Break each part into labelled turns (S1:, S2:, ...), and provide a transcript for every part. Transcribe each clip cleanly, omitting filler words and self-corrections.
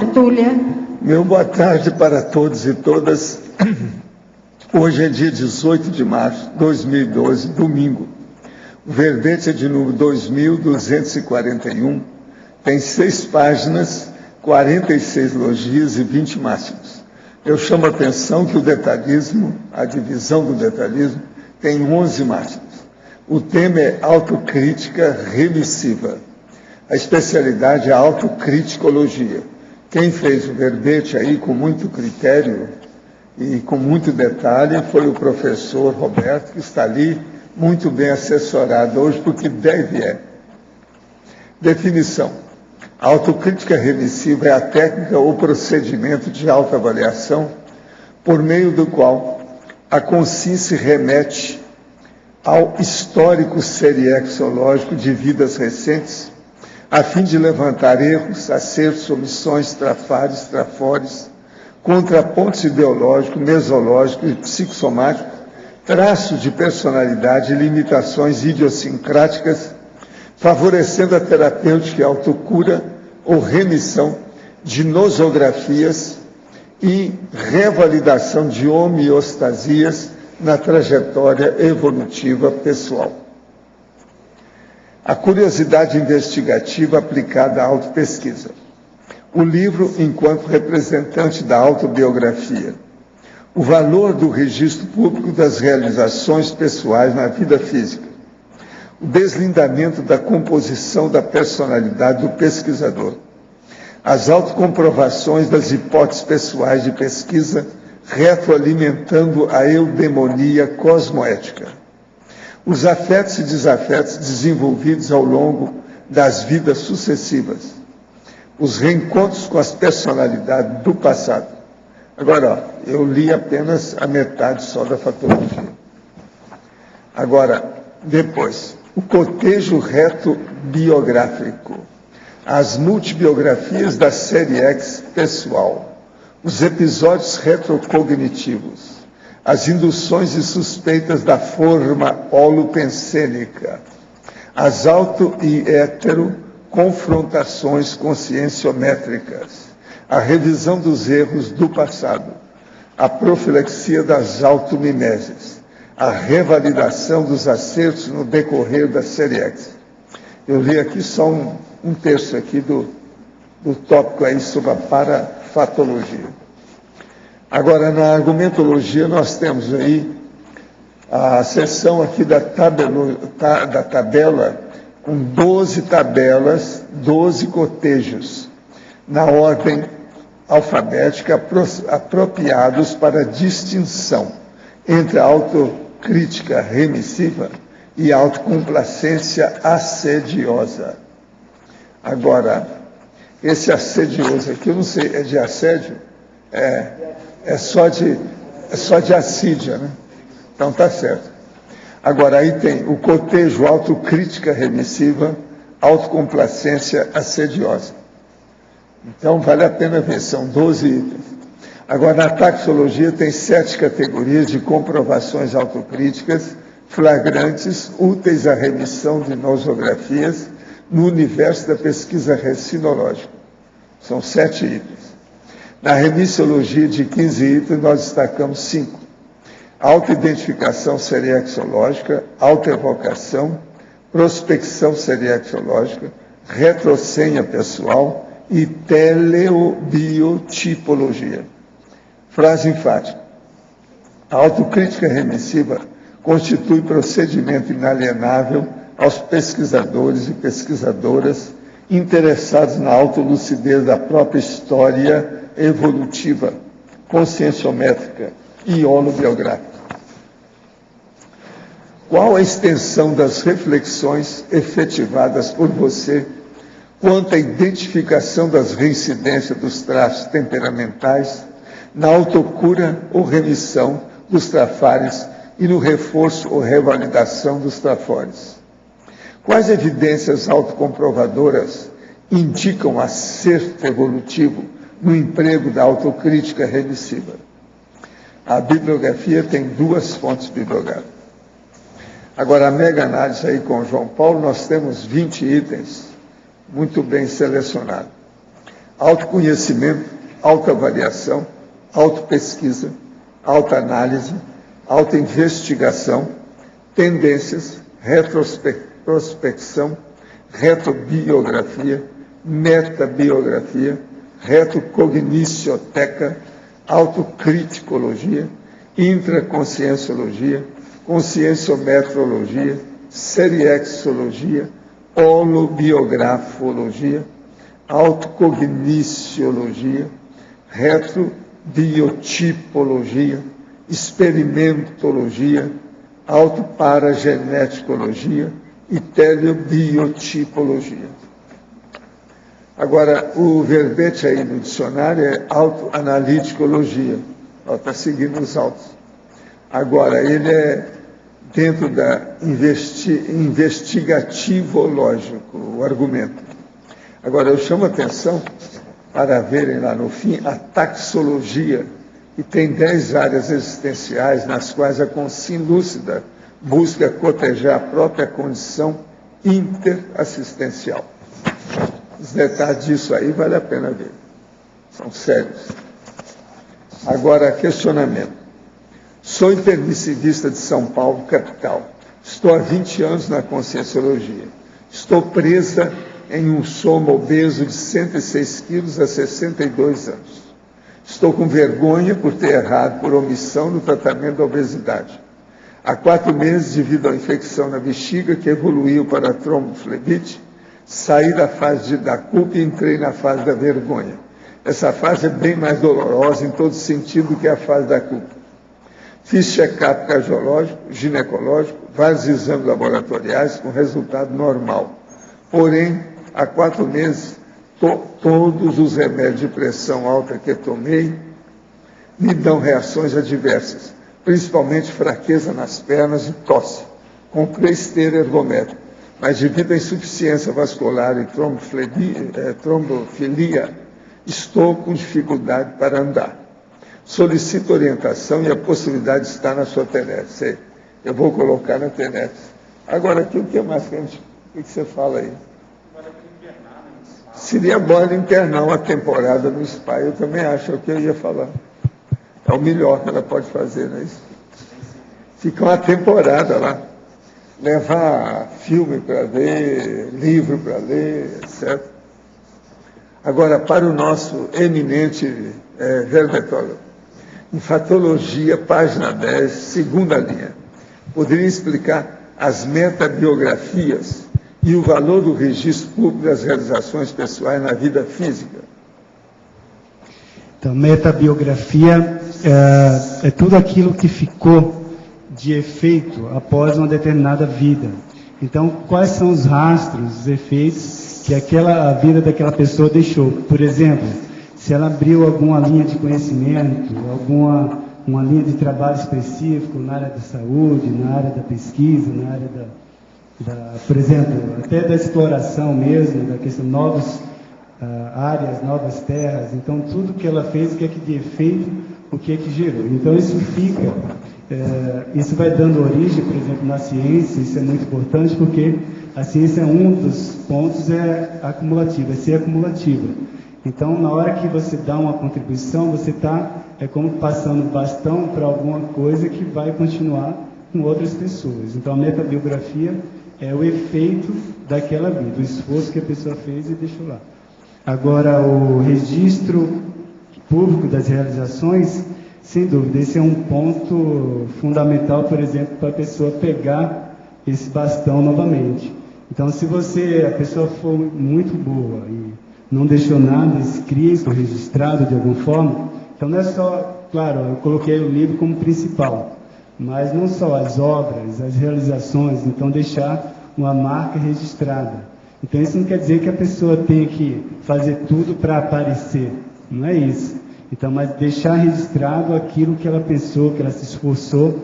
S1: tertúlia.
S2: Meu boa tarde para todos e todas. Hoje é dia 18 de março de 2012, domingo. O verbete é de número 2241, tem 6 páginas, 46 logias e 20 máximos. Eu chamo a atenção que o detalhismo, a divisão do detalhismo, tem 11 máximos. O tema é autocrítica remissiva. A especialidade é a autocriticologia. Quem fez o verbete aí com muito critério e com muito detalhe foi o professor Roberto, que está ali muito bem assessorado hoje, porque deve é. Definição. A autocrítica remissiva é a técnica ou procedimento de autoavaliação por meio do qual a consciência remete ao histórico seriexológico de vidas recentes, a fim de levantar erros, acertos, omissões, trafares, trafores, contrapontos ideológicos, mesológicos e psicossomáticos, traços de personalidade e limitações idiosincráticas, favorecendo a terapêutica e autocura ou remissão de nosografias e revalidação de homeostasias na trajetória evolutiva pessoal. A curiosidade investigativa aplicada à autopesquisa. O livro enquanto representante da autobiografia. O valor do registro público das realizações pessoais na vida física. O deslindamento da composição da personalidade do pesquisador. As autocomprovações das hipóteses pessoais de pesquisa, retroalimentando a eudemonia cosmoética. Os afetos e desafetos desenvolvidos ao longo das vidas sucessivas. Os reencontros com as personalidades do passado. Agora, eu li apenas a metade só da fatologia. Agora, depois, o cotejo retrobiográfico. As multibiografias da série X pessoal. Os episódios retrocognitivos. As induções e suspeitas da forma holopensênica, as auto- e hetero-confrontações conscienciométricas, a revisão dos erros do passado, a profilaxia das automimeses, a revalidação dos acertos no decorrer da série X. Eu li aqui só um terço aqui do tópico aí sobre a parafatologia. Agora, na argumentologia, nós temos aí a seção aqui da tabela com 12 tabelas, 12 cotejos, na ordem alfabética, apropriados para distinção entre a autocrítica remissiva e a autocomplacência assediosa. Agora, esse assedioso aqui, eu não sei, é de assédio? É só de assídia, né? Então tá certo. Agora aí tem o cotejo autocrítica remissiva, autocomplacência assediosa. Então vale a pena ver, são 12 itens. Agora na taxologia tem 7 categorias de comprovações autocríticas flagrantes, úteis à remissão de nosografias no universo da pesquisa recinológica. São 7 itens. Na remissiologia de 15 itens, nós destacamos 5. Autoidentificação seriexológica, autoevocação, prospecção seriexológica, retrosenha pessoal e teleobiotipologia. Frase enfática. A autocrítica remissiva constitui procedimento inalienável aos pesquisadores e pesquisadoras interessados na autolucidez da própria história evolutiva, conscienciométrica e holobiográfica. Qual a extensão das reflexões efetivadas por você quanto à identificação das reincidências dos traços temperamentais na autocura ou remissão dos trafares e no reforço ou revalidação dos trafores? Quais evidências autocomprovadoras indicam acerto evolutivo no emprego da autocrítica remissiva? A bibliografia tem 2 fontes bibliográficas. Agora, a mega análise aí com o João Paulo, nós temos 20 itens muito bem selecionados. autoconhecimento, autoavaliação, autopesquisa, autoanálise, autoinvestigação, tendências, retrospecção, retrobiografia, metabiografia, retrocognicioteca, autocriticologia, intraconscienciologia, conscienciometrologia, seriexologia, holobiografologia, autocogniciologia, retrobiotipologia, experimentologia, autoparageneticologia e telebiotipologia. Agora, o verbete aí no dicionário é autoanaliticologia. Está seguindo os autos. Agora, ele é dentro da investigativo-lógico, o argumento. Agora, eu chamo a atenção para verem lá no fim a taxologia, que tem 10 áreas existenciais nas quais a consciência lúcida busca cotejar a própria condição interassistencial. Os detalhes disso aí vale a pena ver. São sérios. Agora, questionamento. Sou intermissivista de São Paulo, capital. Estou há 20 anos na conscienciologia. Estou presa em um soma obeso de 106 quilos há 62 anos. Estou com vergonha por ter errado por omissão no tratamento da obesidade. Há 4 meses, devido à infecção na bexiga que evoluiu para a tromboflebite, saí da fase da culpa e entrei na fase da vergonha. Essa fase é bem mais dolorosa em todo sentido do que a fase da culpa. Fiz check-up cardiológico, ginecológico, vários exames laboratoriais com resultado normal. Porém, há 4 meses, todos os remédios de pressão alta que tomei me dão reações adversas, principalmente fraqueza nas pernas e tosse. Comprei esteira ergométrica, mas devido à insuficiência vascular e trombofilia, estou com dificuldade para andar. Solicito orientação e a possibilidade de estar na sua TENET. Eu vou colocar na TENET. Agora, aqui, o que mais que o que você fala aí? Seria bom ele internar uma temporada no SPA. Eu também acho, é o que eu ia falar. É o melhor que ela pode fazer, não é isso? Fica uma temporada lá. Levar filme para ver, livro para ler, etc. Agora, para o nosso eminente verbetólogo, Enfatologia, página 10, segunda linha. Poderia explicar as metabiografias e o valor do registro público das realizações pessoais na vida física?
S1: Então, metabiografia é tudo aquilo que ficou de efeito após uma determinada vida. Então, quais são os rastros, os efeitos que a vida daquela pessoa deixou? Por exemplo, se ela abriu alguma linha de conhecimento, uma linha de trabalho específico na área da saúde, na área da pesquisa, na área por exemplo, até da exploração mesmo, da questão de novas áreas, novas terras. Então, tudo que ela fez, o que é que de efeito, o que é que gerou. Então, isso fica, isso vai dando origem, por exemplo, na ciência. Isso é muito importante, porque a ciência, um dos pontos é acumulativa, é ser acumulativa. Então, na hora que você dá uma contribuição, você está, como passando bastão para alguma coisa que vai continuar com outras pessoas. Então, a metabiografia é o efeito daquela vida, o esforço que a pessoa fez e deixou lá. Agora, o registro público das realizações, sem dúvida, esse é um ponto fundamental, por exemplo, para a pessoa pegar esse bastão novamente. Então, se a pessoa for muito boa e não deixou nada escrito, registrado de alguma forma, então não é só, claro, eu coloquei o livro como principal, mas não só as obras, as realizações, então deixar uma marca registrada. Então isso não quer dizer que a pessoa tenha que fazer tudo para aparecer, não é isso. Então, mas deixar registrado aquilo que ela pensou, que ela se esforçou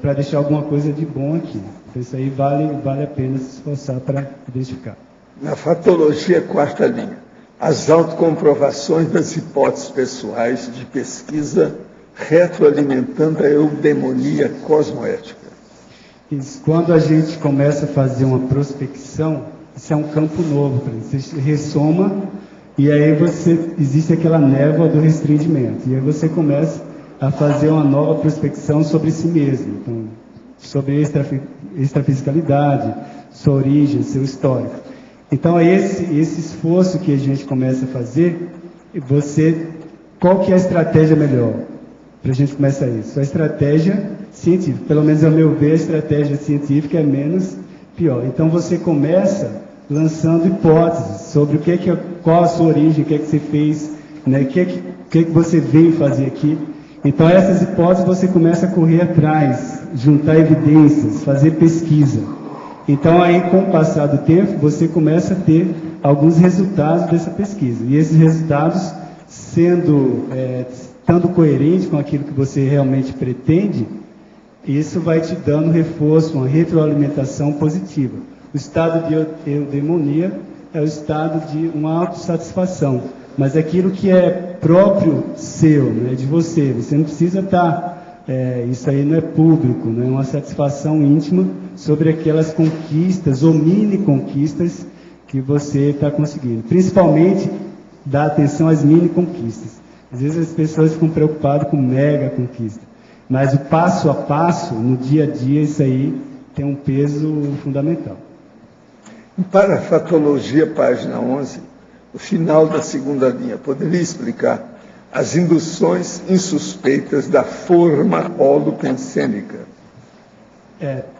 S1: para deixar alguma coisa de bom aqui. Então isso aí vale a pena se esforçar para identificar.
S2: Na fatologia, quarta linha, as autocomprovações das hipóteses pessoais de pesquisa retroalimentando a eudemonia cosmoética.
S1: Isso. Quando a gente começa a fazer uma prospecção, isso é um campo novo para gente. Você ressoma e aí existe aquela névoa do restringimento, e aí você começa a fazer uma nova prospecção sobre si mesmo, então, sobre extrafisicalidade, sua origem, seu histórico. Então, é esse esforço que a gente começa a fazer, qual que é a estratégia melhor para a gente começar isso? A estratégia científica, pelo menos ao meu ver, a estratégia científica é menos pior. Então, você começa lançando hipóteses sobre qual a sua origem, o que é que você fez, né? O que é que você veio fazer aqui. Então, essas hipóteses você começa a correr atrás, juntar evidências, fazer pesquisa. Então, aí, com o passar do tempo, você começa a ter alguns resultados dessa pesquisa. E esses resultados, estando coerente com aquilo que você realmente pretende, isso vai te dando reforço, uma retroalimentação positiva. O estado de eudemonia é o estado de uma autossatisfação, mas aquilo que é próprio seu, né, de você não precisa estar, isso aí não é público, não é uma satisfação íntima sobre aquelas conquistas ou mini conquistas que você está conseguindo. Principalmente, dá atenção às mini conquistas. Às vezes as pessoas ficam preocupadas com mega conquista, mas o passo a passo, no dia a dia, isso aí tem um peso fundamental.
S2: Em Parafatologia, página 11, o final da segunda linha, poderia explicar as induções insuspeitas da forma holopensênica?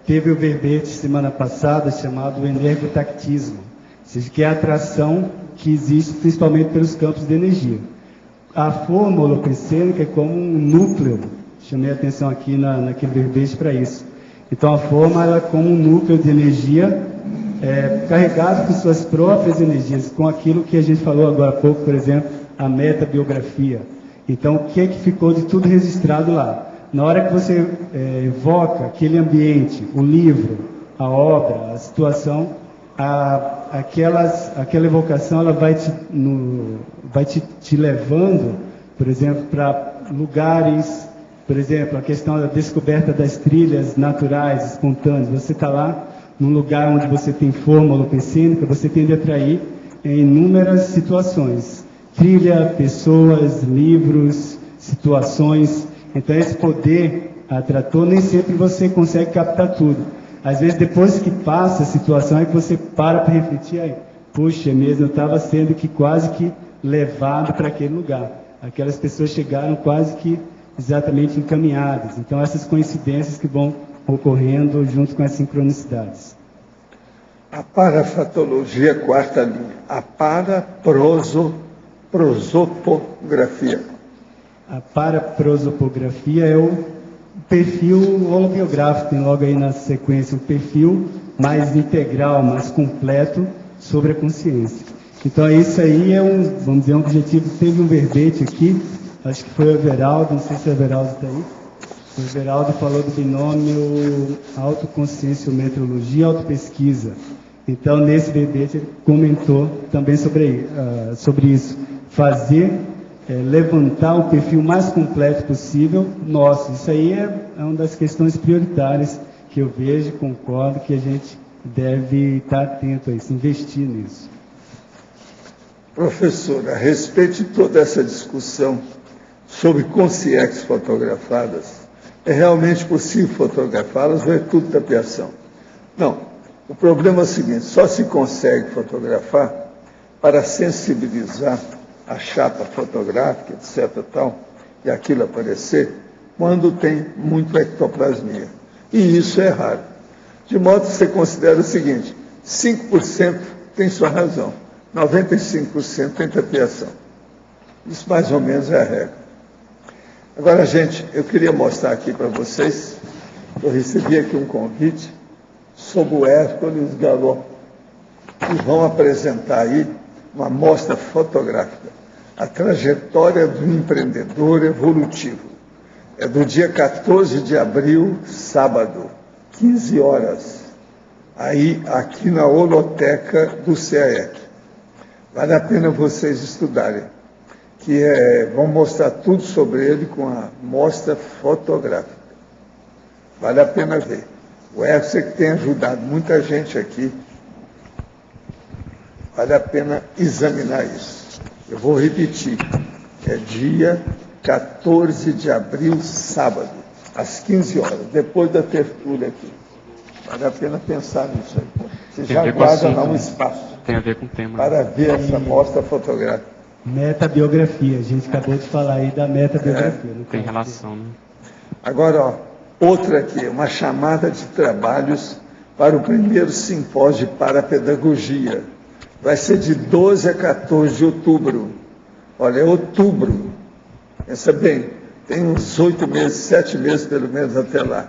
S1: Teve o verbete semana passada chamado energotactismo, ou seja, que é a atração que existe principalmente pelos campos de energia. A forma holopensênica é como um núcleo, chamei a atenção aqui naquele verbete para isso. Então a forma ela é como um núcleo de energia carregado com suas próprias energias, com aquilo que a gente falou agora há pouco, por exemplo, a metabiografia. Então, o que é que ficou de tudo registrado lá? Na hora que você evoca aquele ambiente, o livro, a obra, a situação, aquela evocação ela vai te levando, por exemplo, para lugares, por exemplo, a questão da descoberta das trilhas naturais, espontâneas. Você está lá num lugar onde você tem forma holopensênica, você tende a atrair inúmeras situações. Trilha, pessoas, livros, situações. Então, esse poder atrator, nem sempre você consegue captar tudo. Às vezes, depois que passa a situação, é que você para refletir, aí, puxa, mesmo, eu estava sendo quase que levado para aquele lugar. Aquelas pessoas chegaram quase que exatamente encaminhadas. Então, essas coincidências que vão ocorrendo junto com as sincronicidades.
S2: A parafatologia, quarta linha. A paraprosopografia.
S1: A paraprosopografia é o perfil holobiográfico, tem logo aí na sequência um perfil mais integral, mais completo sobre a consciência. Então isso aí é vamos dizer, um objetivo. Teve um verbete aqui, acho que foi o Everaldo, não sei se o Everaldo está aí. O Everaldo falou do binômio autoconscienciometrologia e autopesquisa. Então, nesse verbete, ele comentou também sobre isso. Levantar o perfil mais completo possível nosso. Isso aí é uma das questões prioritárias que eu vejo, concordo, que a gente deve estar atento a isso, investir nisso.
S2: Professor, a respeito de toda essa discussão sobre consciências fotografadas, é realmente possível fotografá-las ou é tudo tapeação? Não. O problema é o seguinte, só se consegue fotografar para sensibilizar a chapa fotográfica, etc. E aquilo aparecer, quando tem muita ectoplasmia. E isso é raro. De modo que você considera o seguinte, 5% tem sua razão, 95% tem tapeação. Isso mais ou menos é a regra. Agora, gente, eu queria mostrar aqui para vocês, eu recebi aqui um convite sobre o Hércules Galop, que vão apresentar aí uma mostra fotográfica, a trajetória do empreendedor evolutivo. É do dia 14 de abril, sábado, 15 horas, aí aqui na holoteca do CAEC. Vale a pena vocês estudarem, que vão mostrar tudo sobre ele com a mostra fotográfica. Vale a pena ver. O Hércules que tem ajudado muita gente aqui Vale a pena examinar isso. Eu vou repetir. É dia 14 de abril, sábado, às 15 horas, depois da tertúlia aqui. Vale a pena pensar nisso aí. Você já guarda lá um espaço.
S3: Tem a ver com o tema.
S2: Para ver essa mostra fotográfica.
S1: Metabiografia, a gente acabou de falar aí da metabiografia.
S3: Tem relação, né?
S2: Agora, ó, outra aqui, uma chamada de trabalhos para o primeiro simpósio de parapedagogia. Vai ser de 12 a 14 de outubro. Olha, é outubro. Pensa bem, tem uns 8 meses, 7 meses pelo menos até lá.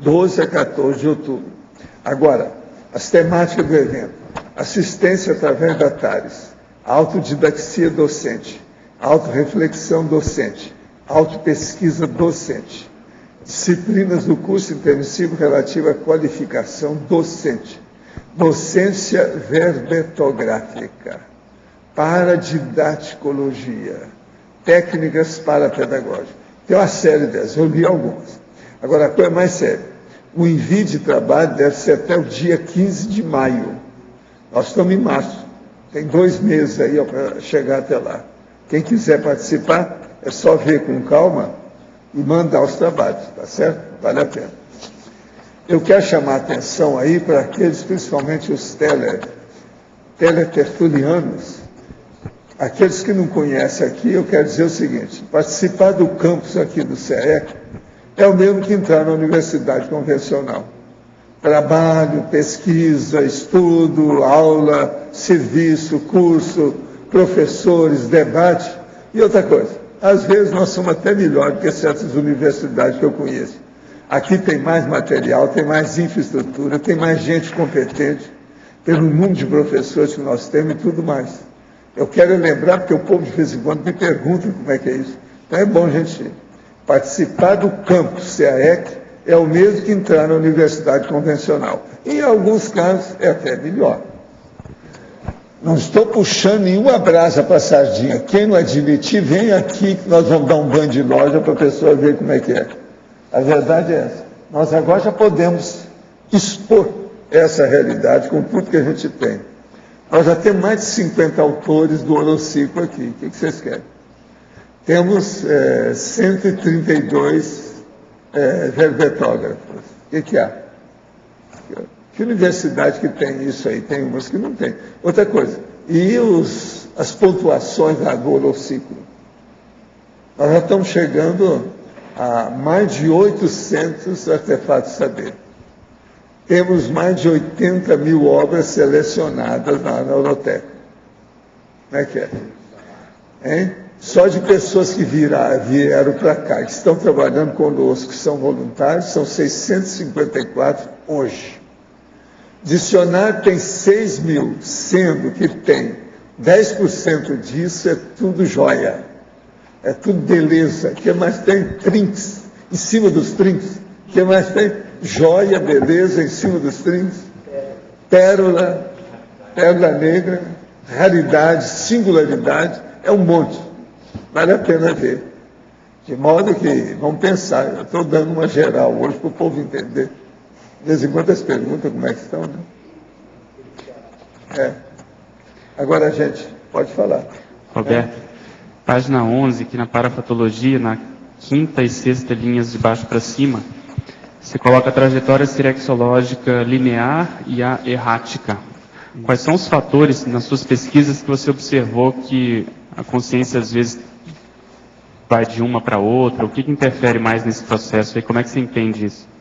S2: 12 a 14 de outubro. Agora, as temáticas do evento. Assistência através da TARES, autodidaxia docente, autorreflexão docente, autopesquisa docente, disciplinas do curso intermissivo relativa à qualificação docente, docência verbetográfica, paradidaticologia, técnicas parapedagógicas. Tem uma série dessas, eu li algumas. Agora, a coisa mais séria. O envio de trabalho deve ser até o dia 15 de maio. Nós estamos em março. Tem 2 meses aí para chegar até lá. Quem quiser participar, é só ver com calma e mandar os trabalhos, tá certo? Vale a pena. Eu quero chamar a atenção aí para aqueles, principalmente os teletertulianos, aqueles que não conhecem aqui, eu quero dizer o seguinte: participar do campus aqui do CEEC é o mesmo que entrar na universidade convencional. Trabalho, pesquisa, estudo, aula, serviço, curso, professores, debate e outra coisa. Às vezes nós somos até melhor do que certas universidades que eu conheço. Aqui tem mais material, tem mais infraestrutura, tem mais gente competente, pelo número de professores que nós temos e tudo mais. Eu quero lembrar, porque o povo de vez em quando me pergunta como é que é isso. Então é bom a gente participar do campus CAEC, é o mesmo que entrar na universidade convencional. Em alguns casos, é até melhor. Não estou puxando nenhuma brasa para a sardinha. Quem não admitir, vem aqui que nós vamos dar um banho de loja para a pessoa ver como é que é. A verdade é essa. Nós agora já podemos expor essa realidade com tudo que a gente tem. Nós já temos mais de 50 autores do Holociclo aqui. O que vocês querem? Temos 132 verbetógrafos. O que há? Que universidade que tem isso aí? Tem umas que não tem. Outra coisa, e as pontuações lá do Holociclo? Nós já estamos chegando a mais de 800 artefatos de saber. Temos mais de 80 mil obras selecionadas na Euroteca. Como é que é? Hein? Só de pessoas que vieram para cá, que estão trabalhando conosco, que são voluntários, são 654 hoje. Dicionário tem 6 mil, sendo que tem 10% disso é tudo joia, é tudo beleza. O que mais tem? Trinks, em cima dos trinks. O que mais tem? Joia, beleza, em cima dos trinks. Pérola, pérola negra, raridade, singularidade, é um monte. Vale a pena ver. De modo que, vamos pensar, eu estou dando uma geral hoje para o povo entender. De vez em quando as perguntas como é que estão, né? Agora, gente, pode falar.
S3: Roberto, página 11, aqui na parafatologia, na 5ª e 6ª linhas de baixo para cima, você coloca a trajetória sirexológica linear e a errática. Quais são os fatores nas suas pesquisas que você observou que a consciência às vezes vai de uma para outra? O que interfere mais nesse processo e como é que você entende isso?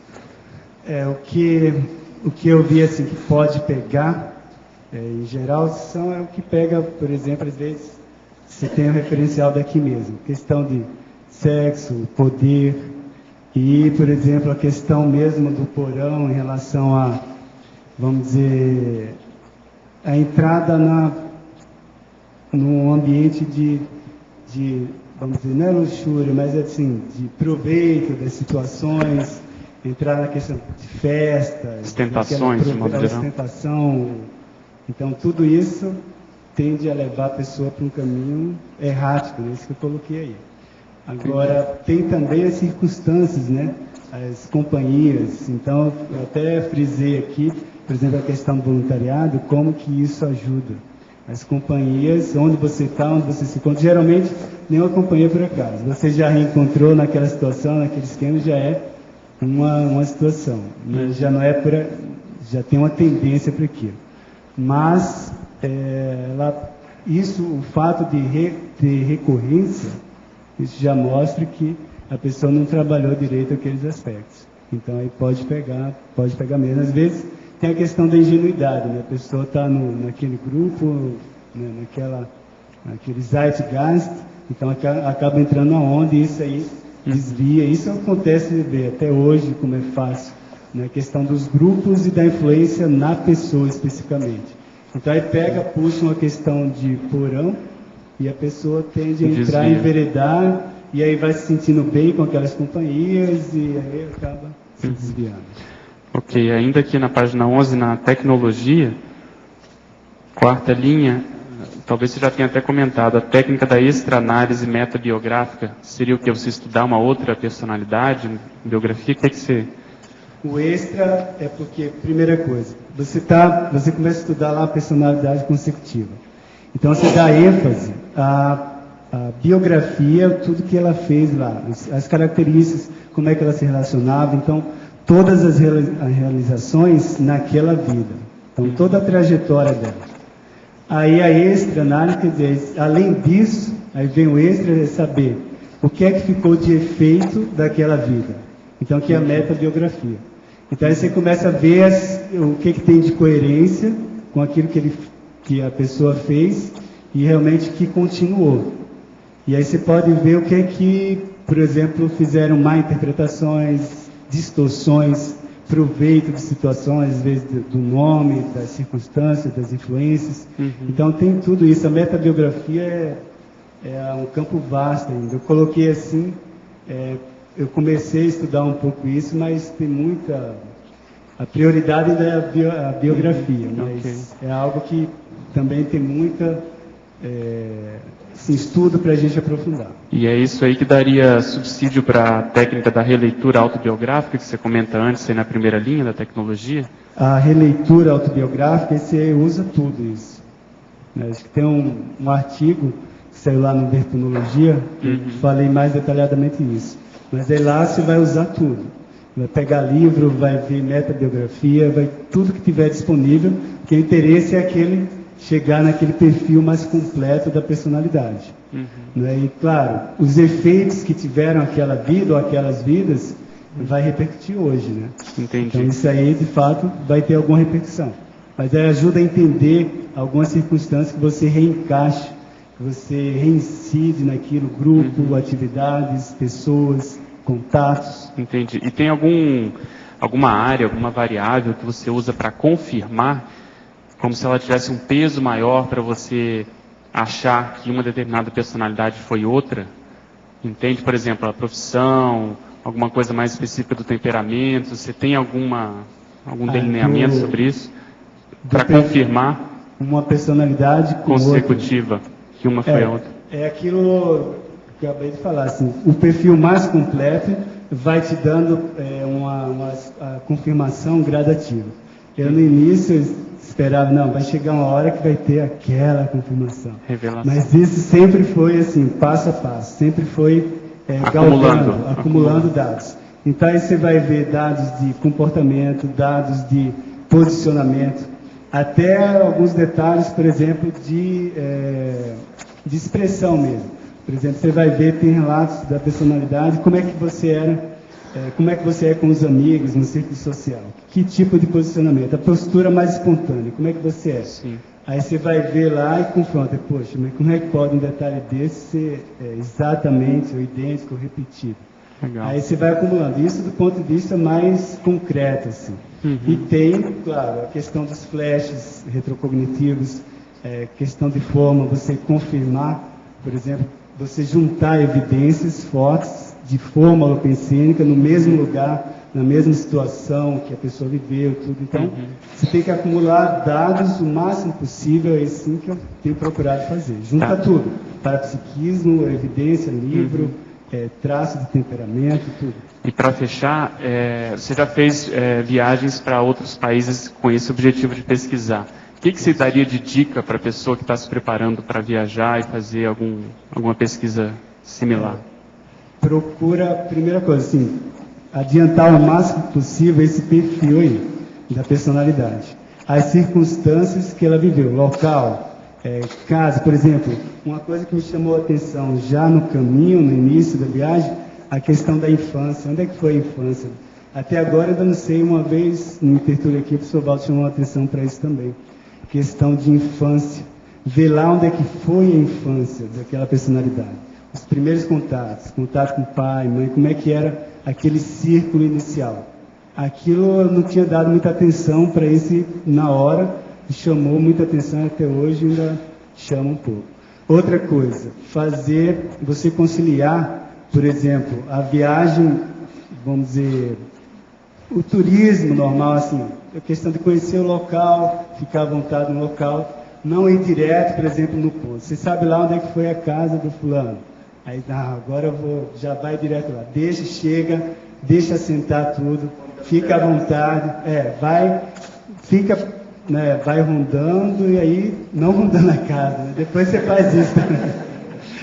S1: O que eu vi assim que pode pegar, em geral, é o que pega, por exemplo, às vezes você tem o referencial daqui mesmo, questão de sexo, poder, e, por exemplo, a questão mesmo do porão em relação a, vamos dizer, a entrada num ambiente de, vamos dizer, não é luxúria, mas assim, de proveito das situações, entrar na questão de festa,
S3: ostentações, de modo geral.
S1: Ostentação. Então, tudo isso tende a levar a pessoa para um caminho errático, né? Isso que eu coloquei aí. Agora, tem também as circunstâncias, né? As companhias. Então, eu até frisei aqui, por exemplo, a questão do voluntariado, como que isso ajuda. as companhias, onde você está, onde você se encontra. Geralmente, nenhuma companhia por acaso. Você já reencontrou naquela situação, naquele esquema, já é uma situação. Já não é já tem uma tendência para aquilo. Mas, o fato de ter recorrência, isso já mostra que a pessoa não trabalhou direito aqueles aspectos. Então, aí pode pegar mesmo. Às vezes, tem a questão da ingenuidade, né? A pessoa está naquele grupo, né? naquele zeitgeist, então acaba entrando na onda e isso aí desvia. Isso acontece até hoje, como é fácil, né? A questão dos grupos e da influência na pessoa especificamente. Então aí puxa uma questão de porão e a pessoa tende a entrar, enveredar, e aí vai se sentindo bem com aquelas companhias e aí acaba se desviando.
S3: Ok, ainda aqui na página 11, na tecnologia, quarta linha, talvez você já tenha até comentado, a técnica da extra-análise metabiográfica seria o que? Você estudar uma outra personalidade, biografia? O que é que você...
S1: O extra é porque, primeira coisa, você começa a estudar lá a personalidade consecutiva. Então você dá ênfase à biografia, tudo que ela fez lá, as características, como é que ela se relacionava, então todas as realizações naquela vida. Então, toda a trajetória dela. Aí a extra-análise, quer dizer, além disso, aí vem o extra, é saber o que é que ficou de efeito daquela vida. Então, aqui é a metabiografia. Então, aí você começa a ver o que tem de coerência com aquilo que a pessoa fez e realmente que continuou. E aí você pode ver o que é que, por exemplo, fizeram má interpretações, distorções, proveito de situações, às vezes do nome, das circunstâncias, das influências. Então tem tudo isso. A metabiografia é um campo vasto ainda. Eu coloquei assim, eu comecei a estudar um pouco isso, mas tem muita... A prioridade ainda é a biografia, mas é algo que também tem muita estudo para a gente aprofundar.
S3: E é isso aí que daria subsídio para a técnica da releitura autobiográfica, que você comenta antes, aí na primeira linha da tecnologia?
S1: A releitura autobiográfica, você usa tudo isso. Acho que tem um artigo que saiu lá no Vertonologia, que eu falei mais detalhadamente isso. Mas aí lá você vai usar tudo. Vai pegar livro, vai ver metabiografia, vai tudo que tiver disponível, porque o interesse é aquele chegar naquele perfil mais completo da personalidade. Né? E, claro, os efeitos que tiveram aquela vida ou aquelas vidas vai repercutir hoje. Né?
S3: Entendi.
S1: Então, isso aí, de fato, vai ter alguma repercussão. Mas aí ajuda a entender algumas circunstâncias que você reencaixa, que você reincide naquilo, grupo, atividades, pessoas, contatos.
S3: Entendi. E tem alguma área, alguma variável que você usa para confirmar, como se ela tivesse um peso maior para você achar que uma determinada personalidade foi outra? Entende? Por exemplo, a profissão, alguma coisa mais específica do temperamento, você tem algum delineamento sobre isso? Para confirmar
S1: uma personalidade
S3: consecutiva, que uma foi a outra.
S1: É aquilo que eu acabei de falar, assim, o perfil mais completo vai te dando uma confirmação gradativa. Eu no início esperava, não, vai chegar uma hora que vai ter aquela confirmação.
S3: Revelação.
S1: Mas isso sempre foi assim, passo a passo, sempre foi acumulando dados. Então aí você vai ver dados de comportamento, dados de posicionamento, até alguns detalhes, por exemplo, de expressão mesmo. Por exemplo, você vai ver, tem relatos da personalidade, como é que você era, como é que você é com os amigos, no círculo social. Que tipo de posicionamento? A postura mais espontânea, como é que você é?
S3: Sim.
S1: Aí você vai ver lá e confronta, poxa, mas como é que pode um detalhe desse ser exatamente, ou idêntico, ou repetido?
S3: Legal.
S1: Aí você vai acumulando. Isso do ponto de vista mais concreto, assim. E tem, claro, a questão dos flashes retrocognitivos, questão de forma, você confirmar, por exemplo, você juntar evidências fortes de forma holopensênica no mesmo lugar, na mesma situação que a pessoa viveu, tudo. Então, você tem que acumular dados o máximo possível, é assim que eu tenho procurado fazer. Junta tudo, parapsiquismo, evidência, livro, traço de temperamento, tudo.
S3: E para fechar, você já fez viagens para outros países com esse objetivo de pesquisar. que você daria de dica para a pessoa que está se preparando para viajar e fazer alguma pesquisa similar?
S1: Procura, primeira coisa, assim, adiantar o máximo possível esse perfil aí, da personalidade. As circunstâncias que ela viveu, local, casa, por exemplo, uma coisa que me chamou a atenção já no caminho, no início da viagem, a questão da infância. Onde é que foi a infância? Até agora eu ainda não sei, uma vez no Intertúlio aqui, o professor Valdo chamou a atenção para isso também. Questão de infância. Ver lá onde é que foi a infância daquela personalidade. Os primeiros contatos, contato com pai, mãe, como é que era aquele círculo inicial. Aquilo eu não tinha dado muita atenção para esse na hora, chamou muita atenção até hoje, ainda chama um pouco. Outra coisa, fazer, você conciliar, por exemplo, a viagem, vamos dizer, o turismo normal, assim, a questão de conhecer o local, ficar à vontade no local, não ir direto, por exemplo, no ponto. Você sabe lá onde é que foi a casa do fulano. Aí, agora eu vou, já vai direto lá. Chega, deixa assentar tudo, fica à vontade, vai rondando e aí, não rondando a casa, né? Depois você faz isso também.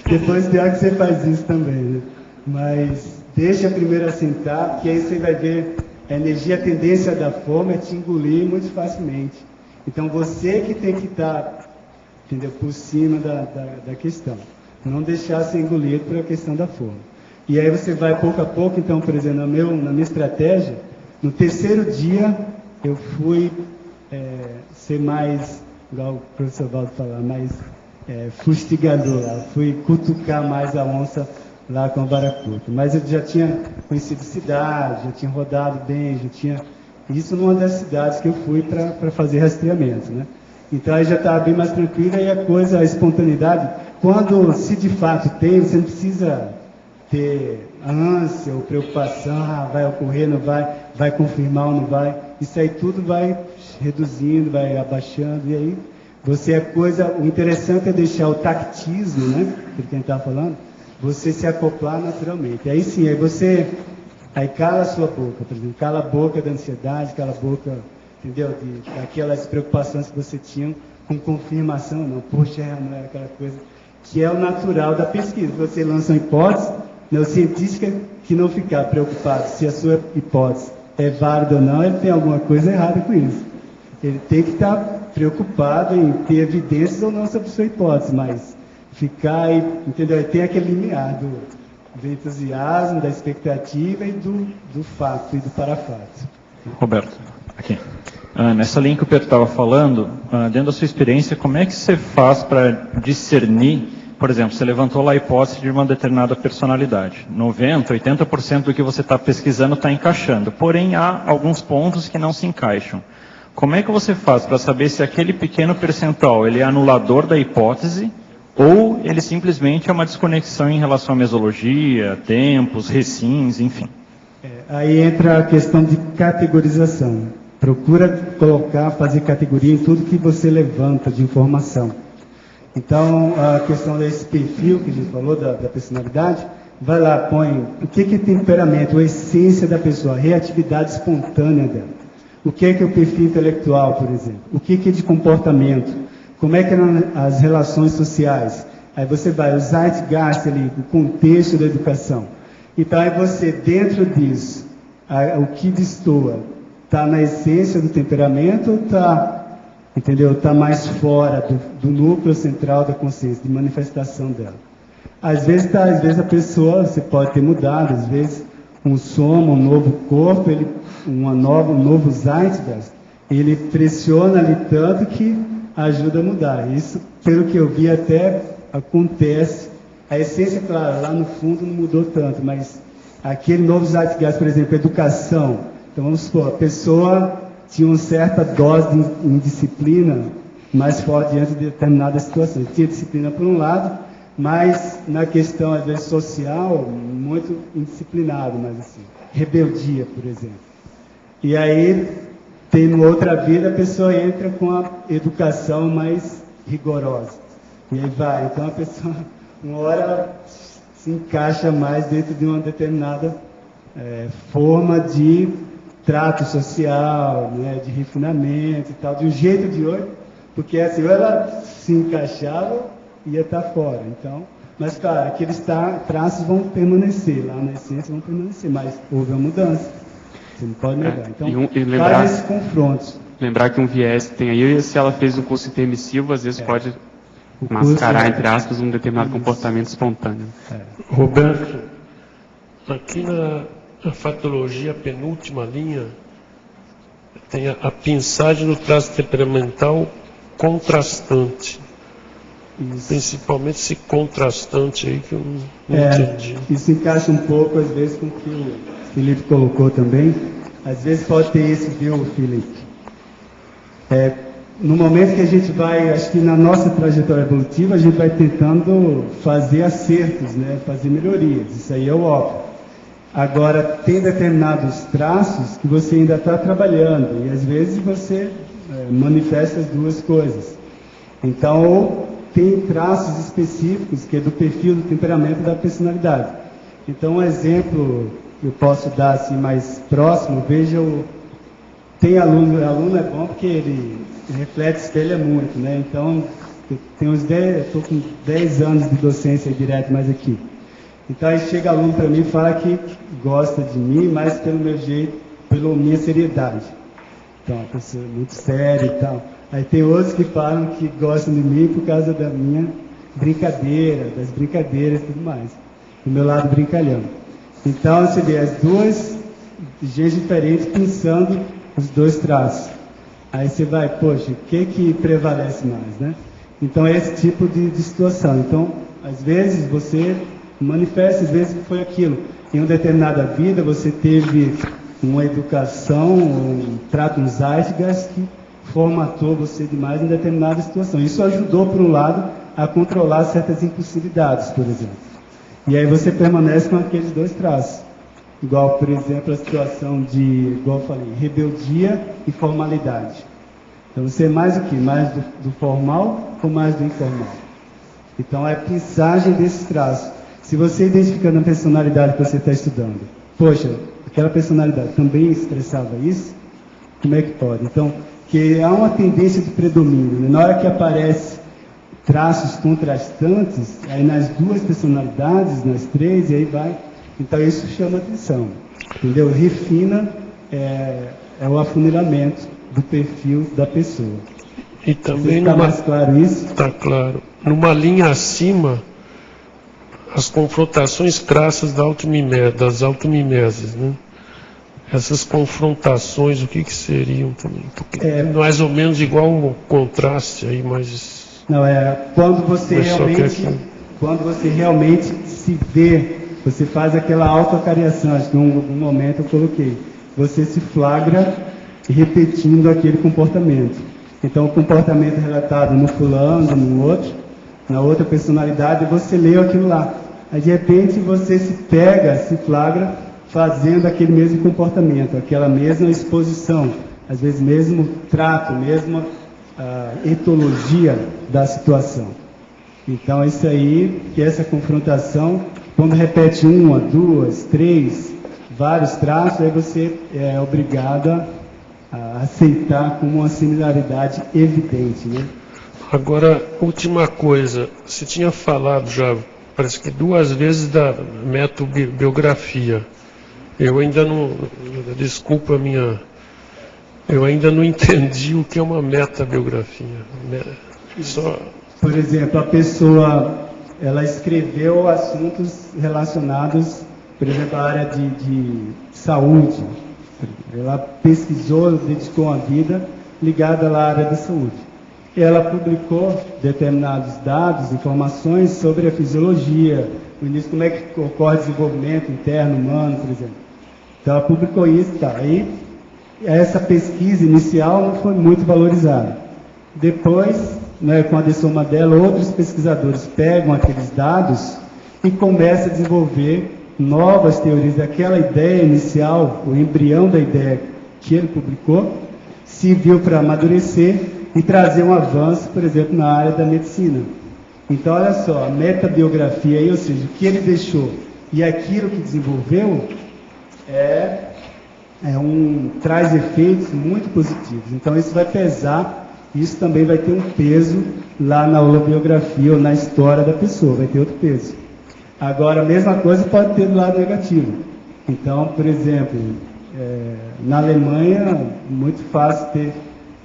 S1: Depois pior que você faz isso também, né? Mas deixa primeiro assentar, porque aí você vai ver a energia, a tendência da fome é te engolir muito facilmente. Então você que tem que estar, entendeu, por cima da questão. Não deixar ser engolido pela questão da fome. E aí você vai pouco a pouco, então, por exemplo, na minha estratégia, no terceiro dia eu fui ser mais, igual o professor Valdo falar, mais fustigador lá. Fui cutucar mais a onça lá com a vara curta. Mas eu já tinha conhecido cidade, já tinha rodado bem, já tinha... Isso numa das cidades que eu fui para fazer rastreamento, né? Então aí já estava bem mais tranquila e a espontaneidade, quando se de fato tem, você não precisa ter ânsia ou preocupação, vai ocorrer, não vai confirmar ou não vai. Isso aí tudo vai reduzindo, vai abaixando, e aí o interessante é deixar o tactismo, né, que ele estava falando, você se acoplar naturalmente. Aí sim, aí cala a sua boca, por exemplo, cala a boca da ansiedade, cala a boca, entendeu, daquelas preocupações que você tinha com confirmação, não, poxa, não era aquela coisa, que é o natural da pesquisa. Você lança uma hipótese, né, o cientista que não ficar preocupado se a sua hipótese é válida ou não, ele tem alguma coisa errada com isso. Ele tem que estar preocupado em ter evidências ou não sobre a sua hipótese, mas ficar aí, entendeu? Tem aquele limiar do entusiasmo, da expectativa e do fato e do parafato.
S4: Roberto, aqui. Nessa linha que o Pedro estava falando, dentro da sua experiência, como é que você faz para discernir, por exemplo, você levantou lá a hipótese de uma determinada personalidade. 90%, 80% do que você está pesquisando está encaixando, porém há alguns pontos que não se encaixam. Como é que você faz para saber se aquele pequeno percentual ele é anulador da hipótese ou ele simplesmente é uma desconexão em relação à mesologia, tempos, recins, enfim?
S1: Aí entra a questão de categorização. Procura fazer categoria em tudo que você levanta de informação. Então, a questão desse perfil que a gente falou, da personalidade, vai lá, põe o que é temperamento, a essência da pessoa, a reatividade espontânea dela. O que é o perfil intelectual, por exemplo? O que é de comportamento? Como é que eram as relações sociais? Aí você vai, o zeitgeist ali, o contexto da educação. Então, aí você, dentro disso, o que destoa, está na essência do temperamento ou está mais fora do núcleo central da consciência, de manifestação dela? Às vezes a pessoa, você pode ter mudado, às vezes um soma, um novo corpo, um novo zeitgeist, ele pressiona ali tanto que ajuda a mudar. Isso, pelo que eu vi, até acontece. A essência, claro, lá no fundo não mudou tanto, mas aquele novo zeitgeist, por exemplo, educação. Então vamos supor, a pessoa tinha uma certa dose de indisciplina mais forte diante de determinadas situações. Tinha disciplina por um lado, mas na questão, às vezes, social, muito indisciplinado, mas assim, rebeldia, por exemplo. E aí, tem uma outra vida, a pessoa entra com a educação mais rigorosa. E aí vai. Então a pessoa, uma hora, ela se encaixa mais dentro de uma determinada forma de trato social, né, de refinamento e tal, de um jeito ou de outro, Porque assim, ou ela se encaixava e ia estar fora. Então, mas claro, aqueles traços vão permanecer, lá na essência vão permanecer, mas houve uma mudança. Você não pode negar. Então, faz esses confrontos.
S3: Lembrar que um viés que tem aí, se ela fez um curso intermissivo, às vezes pode mascarar, entre aspas, um determinado comportamento espontâneo.
S5: Roberto, aqui na fatologia, a penúltima linha, tem a pinçagem do traço temperamental contrastante. Isso. Principalmente esse contrastante aí que eu não entendi.
S1: Isso encaixa um pouco, às vezes, com o que o Felipe colocou também. Às vezes pode ter esse, viu, Felipe? No momento que a gente vai, acho que na nossa trajetória evolutiva, a gente vai tentando fazer acertos, né? Fazer melhorias. Isso aí é o óbvio. Agora, tem determinados traços que você ainda está trabalhando, e às vezes você manifesta as duas coisas. Então, ou tem traços específicos, que é do perfil, do temperamento e da personalidade. Então, um exemplo que eu posso dar assim, mais próximo, veja, tem aluno é bom porque ele reflete, espelha muito, né? Então, estou com 10 anos de docência direto mais aqui. Então aí chega aluno para mim e fala que gosta de mim, mas pelo meu jeito, pela minha seriedade. Então, uma pessoa muito séria e tal. Aí tem outros que falam que gostam de mim por causa da minha brincadeira, das brincadeiras e tudo mais. Do meu lado brincalhão. Então você vê as duas gente diferentes pensando os dois traços. Aí você vai, poxa, o que prevalece mais, né? Então é esse tipo de situação. Então, às vezes você manifesta, às vezes foi aquilo. Em uma determinada vida você teve uma educação, um trato, um zeitgeist que formatou você demais em determinada situação. Isso ajudou, por um lado, a controlar certas impulsividades, por exemplo. E aí você permanece com aqueles dois traços. Igual, por exemplo, a situação de, igual eu falei, rebeldia e formalidade. Então você é mais o quê? Mais do formal ou mais do informal? Então é a pinçagem desses traços. Se você identifica na personalidade que você está estudando, poxa, aquela personalidade também expressava isso, como é que pode? Então, que há uma tendência de predomínio, né? Na hora que aparece traços contrastantes, aí nas duas personalidades, nas três, e aí vai. Então isso chama atenção, entendeu? Refina o afunilamento do perfil da pessoa.
S5: E também
S1: está mais claro isso?
S5: Está claro. Numa linha acima, as confrontações crassas das automimeses, né? Essas confrontações, o que seriam também? Porque mais ou menos igual o contraste aí, mas...
S1: Não, quando você realmente se vê, você faz aquela autoacariação, acho que em algum momento eu coloquei, você se flagra repetindo aquele comportamento. Então o comportamento relatado no fulano, no outro, na outra personalidade, você leu aquilo lá. Aí de repente você se pega, se flagra, fazendo aquele mesmo comportamento, aquela mesma exposição, às vezes mesmo trato, mesma etologia da situação. Então isso aí, que essa confrontação, quando repete uma, duas, três, vários traços, aí você é obrigado a aceitar como uma similaridade evidente, né?
S5: Agora, última coisa, você tinha falado já, parece que 2 vezes da metobiografia. Eu ainda não, desculpa a minha, eu ainda não entendi o que é uma metabiografia.
S1: Por exemplo, a pessoa, ela escreveu assuntos relacionados, por exemplo, à área de saúde. Ela pesquisou, dedicou uma vida ligada à área da saúde. Ela publicou determinados dados, informações sobre a fisiologia, o início, como é que ocorre o desenvolvimento interno humano, por exemplo. Então ela publicou isso, tá? Aí essa pesquisa inicial não foi muito valorizada. Depois, né, com a dessoma dela, outros pesquisadores pegam aqueles dados e começam a desenvolver novas teorias daquela ideia inicial, o embrião da ideia que ele publicou, serviu para amadurecer e trazer um avanço, por exemplo, na área da medicina. Então, olha só, a metabiografia aí, ou seja, o que ele deixou e aquilo que desenvolveu traz efeitos muito positivos. Então, isso vai pesar Isso também vai ter um peso lá na holobiografia ou na história da pessoa, vai ter outro peso. Agora, a mesma coisa pode ter do lado negativo. Então, por exemplo, na Alemanha, muito fácil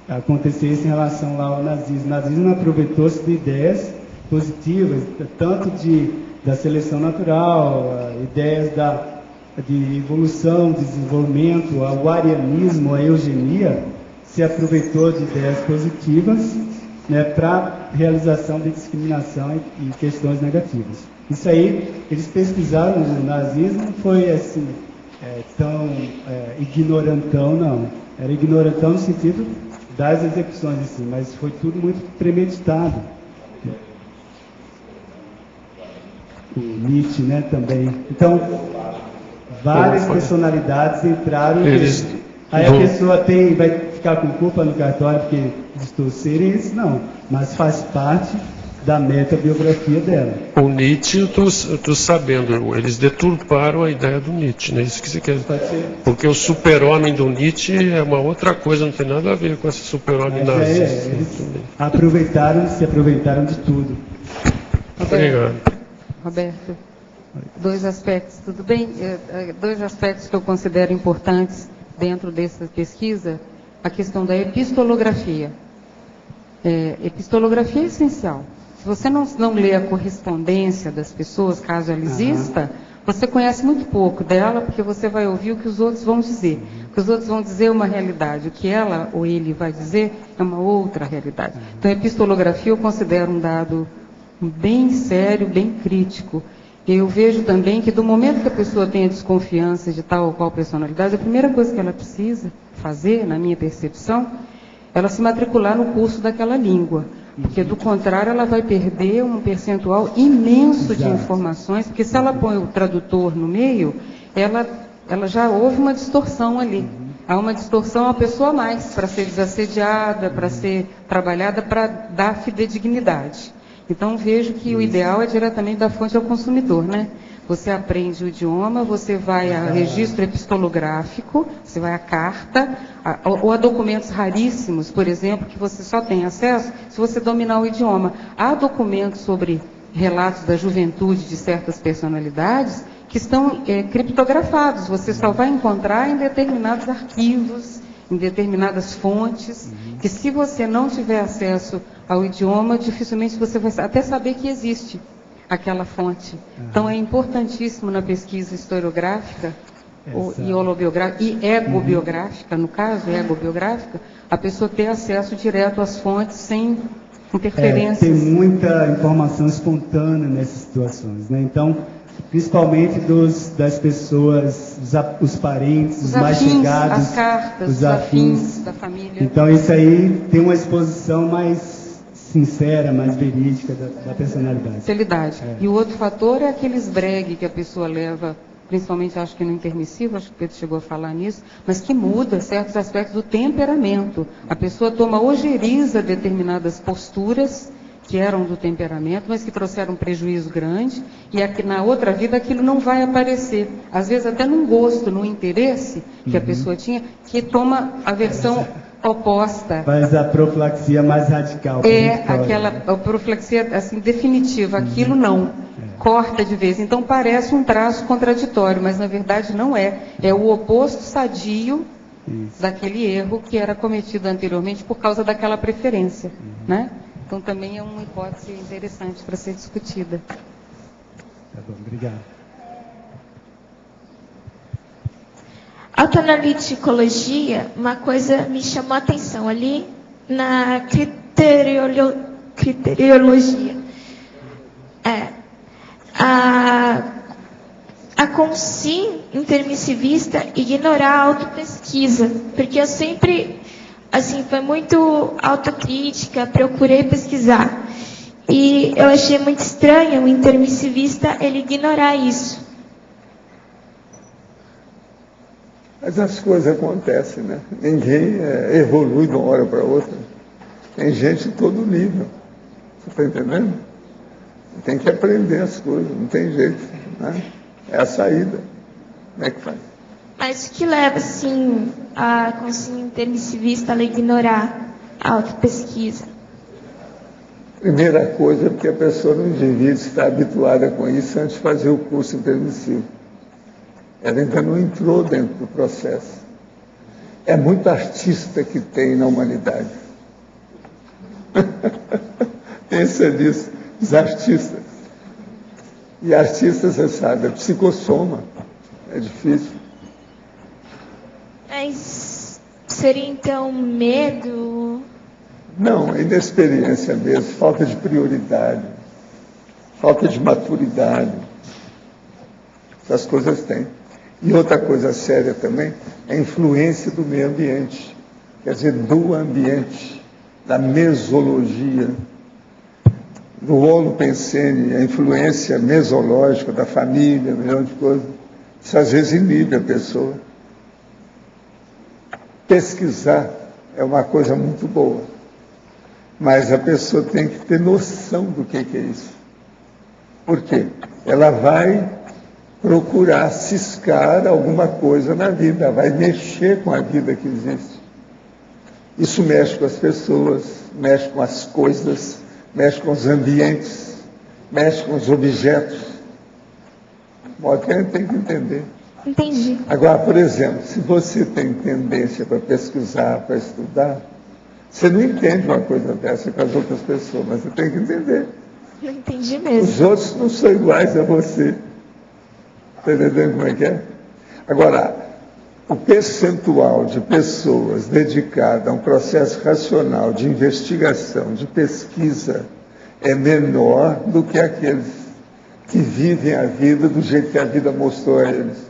S1: acontecer isso em relação lá ao nazismo. O nazismo aproveitou-se de ideias positivas, tanto da seleção natural, ideias de evolução, desenvolvimento, o arianismo, a eugenia, se aproveitou de ideias positivas, né, para realização de discriminação e questões negativas. Isso aí, eles pesquisaram o nazismo, não foi assim, tão ignorantão, não. Era ignorantão no sentido das execuções, assim, mas foi tudo muito premeditado. O Nietzsche, né, também. Então, várias personalidades entraram. Aí a pessoa vai ficar com culpa no cartório porque distorcerem isso? Não, mas faz parte da metabiografia dela.
S5: O Nietzsche, eu estou sabendo, eles deturparam a ideia do Nietzsche, né? Isso que você quer dizer. Porque o super-homem do Nietzsche é uma outra coisa, não tem nada a ver com esse super-homem nazista.
S1: Eles se aproveitaram de tudo.
S5: Obrigado.
S6: Roberto, dois aspectos, tudo bem? Dois aspectos que eu considero importantes dentro dessa pesquisa, a questão da epistolografia. Epistolografia é essencial. Se você não lê a correspondência das pessoas, caso ela exista, você conhece muito pouco dela, porque você vai ouvir o que os outros vão dizer. O que os outros vão dizer é uma realidade, o que ela ou ele vai dizer é uma outra realidade. Então, a epistolografia eu considero um dado bem sério, bem crítico. E eu vejo também que do momento que a pessoa tem a desconfiança de tal ou qual personalidade, a primeira coisa que ela precisa fazer, na minha percepção, é ela se matricular no curso daquela língua. Porque, do contrário, ela vai perder um percentual imenso de informações, porque se ela põe o tradutor no meio, ela já houve uma distorção ali. Há uma distorção a uma pessoa a mais, para ser desassediada, para ser trabalhada, para dar fidedignidade. Então, vejo que o ideal é diretamente da fonte ao consumidor, né? Você aprende o idioma, você vai a registro epistolográfico, você vai à carta, ou a documentos raríssimos, por exemplo, que você só tem acesso se você dominar o idioma. Há documentos sobre relatos da juventude de certas personalidades que estão criptografados. Você só vai encontrar em determinados arquivos, em determinadas fontes, que se você não tiver acesso ao idioma, dificilmente você vai até saber que existe aquela fonte. Então, é importantíssimo na pesquisa historiográfica, e holobiográfica, e egobiográfica, no caso, egobiográfica, a pessoa ter acesso direto às fontes, sem interferências.
S1: Tem muita informação espontânea nessas situações, né? Então, principalmente das pessoas, os parentes, os mais chegados,
S6: as cartas, os afins da família.
S1: Então, isso aí tem uma exposição mais sincera, mais verídica da personalidade.
S6: Sinceridade. E o outro fator é aqueles bregue que a pessoa leva, principalmente acho que no intermissivo, acho que o Pedro chegou a falar nisso, mas que muda certos aspectos do temperamento. A pessoa toma ojeriza determinadas posturas que eram do temperamento, mas que trouxeram um prejuízo grande, e aqui na outra vida aquilo não vai aparecer. Às vezes até num gosto, num interesse que a pessoa tinha, que toma a versão oposta.
S1: Faz a profilaxia mais radical.
S6: A profilaxia assim, definitiva, aquilo não. Corta de vez. Então parece um traço contraditório, mas na verdade não é. É o oposto sadio daquele erro que era cometido anteriormente por causa daquela preferência, né? Então também é uma hipótese interessante para ser discutida.
S1: Tá bom, obrigado.
S7: Autoanaliticologia, uma coisa me chamou a atenção ali na criteriologia. A consim intermissivista ignorar a autopesquisa, porque eu sempre, assim, foi muito autocrítica, procurei pesquisar. E eu achei muito estranho o intermissivista ele ignorar isso.
S2: Mas as coisas acontecem, né? Ninguém evolui de uma hora para outra. Tem gente de todo nível. Você está entendendo? Tem que aprender as coisas, não tem jeito, né? É a saída. Como é que faz?
S7: Mas o que leva, assim, a consciência intermissivista a ignorar a autopesquisa?
S2: Primeira coisa, porque a pessoa não devia estar habituada com isso antes de fazer o curso intermissivo. Ela ainda não entrou dentro do processo. É muito artista que tem na humanidade. Pensa nisso, os artistas. E artista, você sabe, é psicossoma. É difícil.
S7: Mas seria então medo?
S2: Não, é inexperiência mesmo, falta de prioridade, falta de maturidade. Essas coisas têm. E outra coisa séria também é a influência do meio ambiente, quer dizer, do ambiente, da mesologia, do holopensene, a influência mesológica da família, um milhão de coisas. Isso às vezes inibe a pessoa. Pesquisar é uma coisa muito boa, mas a pessoa tem que ter noção do que é isso. Por quê? Ela vai procurar ciscar alguma coisa na vida, vai mexer com a vida que existe. Isso mexe com as pessoas, mexe com as coisas, mexe com os ambientes, mexe com os objetos. Bom, que a gente tem que entender.
S7: Entendi.
S2: Agora, por exemplo, se você tem tendência para pesquisar, para estudar, você não entende uma coisa dessa com as outras pessoas, mas você tem que entender.
S7: Não entendi mesmo.
S2: Os outros não são iguais a você. Está entendendo como é que é? Agora, o percentual de pessoas dedicadas a um processo racional de investigação, de pesquisa, é menor do que aqueles que vivem a vida do jeito que a vida mostrou a eles.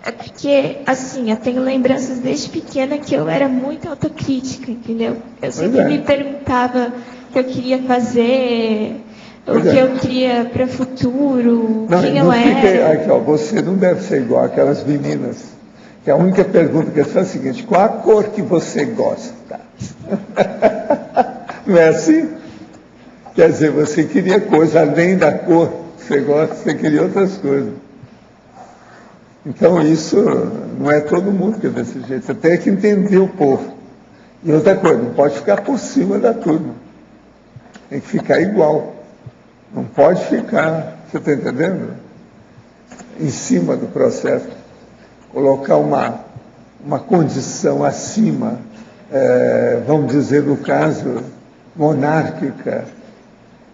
S7: É porque, assim, eu tenho lembranças desde pequena que eu era muito autocrítica, entendeu? Eu sempre me perguntava o que eu queria fazer, o que eu queria para o futuro, quem eu era.
S2: Aqui, ó, você não deve ser igual aquelas meninas, que a única pergunta que eles fazem é a seguinte: qual a cor que você gosta? Não é assim? Quer dizer, você queria coisa além da cor que você gosta, você queria outras coisas. Então isso não é todo mundo que é desse jeito, você tem que entender o povo. E outra coisa, não pode ficar por cima da turma, tem que ficar igual, não pode ficar, você está entendendo? Em cima do processo, colocar uma condição acima, vamos dizer no caso, monárquica,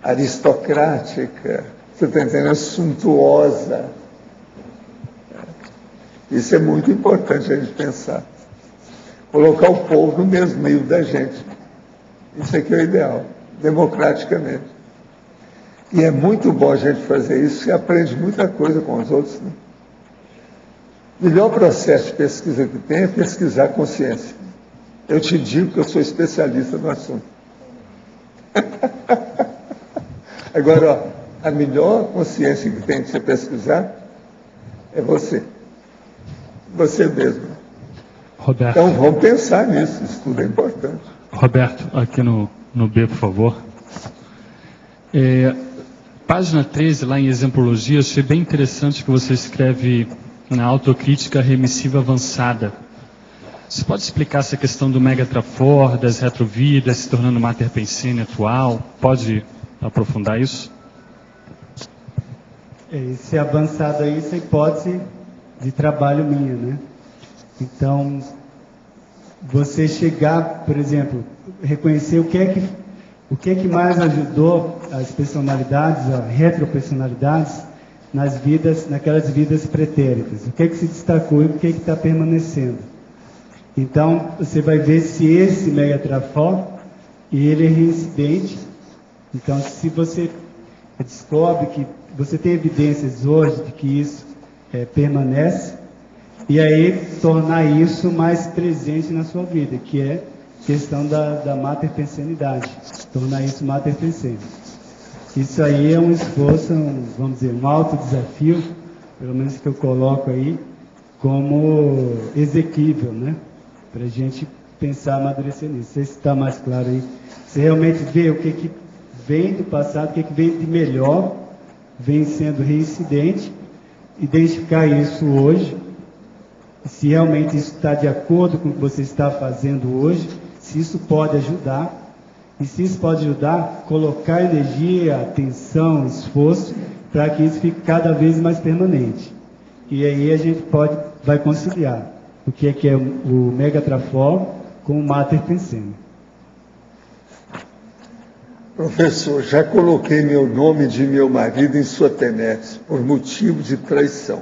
S2: aristocrática, você está entendendo? Suntuosa. Isso é muito importante a gente pensar. Colocar o povo no mesmo meio da gente. Isso aqui é o ideal, democraticamente. E é muito bom a gente fazer isso, você aprende muita coisa com os outros. Né? O melhor processo de pesquisa que tem é pesquisar a consciência. Eu te digo que eu sou especialista no assunto. Agora, ó, a melhor consciência que tem de você pesquisar é você. Você mesmo.
S8: Roberto.
S2: Então vamos pensar nisso, isso tudo é importante.
S8: Roberto, aqui no B, por favor. Página 13, lá em Exemplologia, achei bem interessante que você escreve na autocrítica remissiva avançada. Você pode explicar essa questão do Megatrafor, das retrovidas, se tornando Mater Pensene atual? Pode aprofundar isso?
S1: Esse avançado aí, essa hipótese de trabalho minha, né? Então, você chegar, por exemplo, reconhecer o que é que mais ajudou as personalidades, as retropersonalidades, naquelas vidas pretéritas. O que é que se destacou e o que é que está permanecendo. Então, você vai ver se esse Megatrafor, ele é reincidente. Então, se você descobre que você tem evidências hoje de que isso permanece, e aí tornar isso mais presente na sua vida, que é questão da materpensenidade, tornar isso materpensene. Isso aí é um esforço, vamos dizer, um alto desafio, pelo menos que eu coloco aí, como exequível, né? Para a gente pensar, amadurecer nisso. Não sei se está mais claro aí. Você realmente vê o que vem do passado, o que vem de melhor, vem sendo reincidente, identificar isso hoje, se realmente isso está de acordo com o que você está fazendo hoje, se isso pode ajudar, e se isso pode ajudar, colocar energia, atenção, esforço, para que isso fique cada vez mais permanente. E aí a gente vai conciliar o que é o Megatrafor com o Mater Pensene.
S2: Professor, já coloquei meu nome de meu marido em sua tenete, por motivo de traição.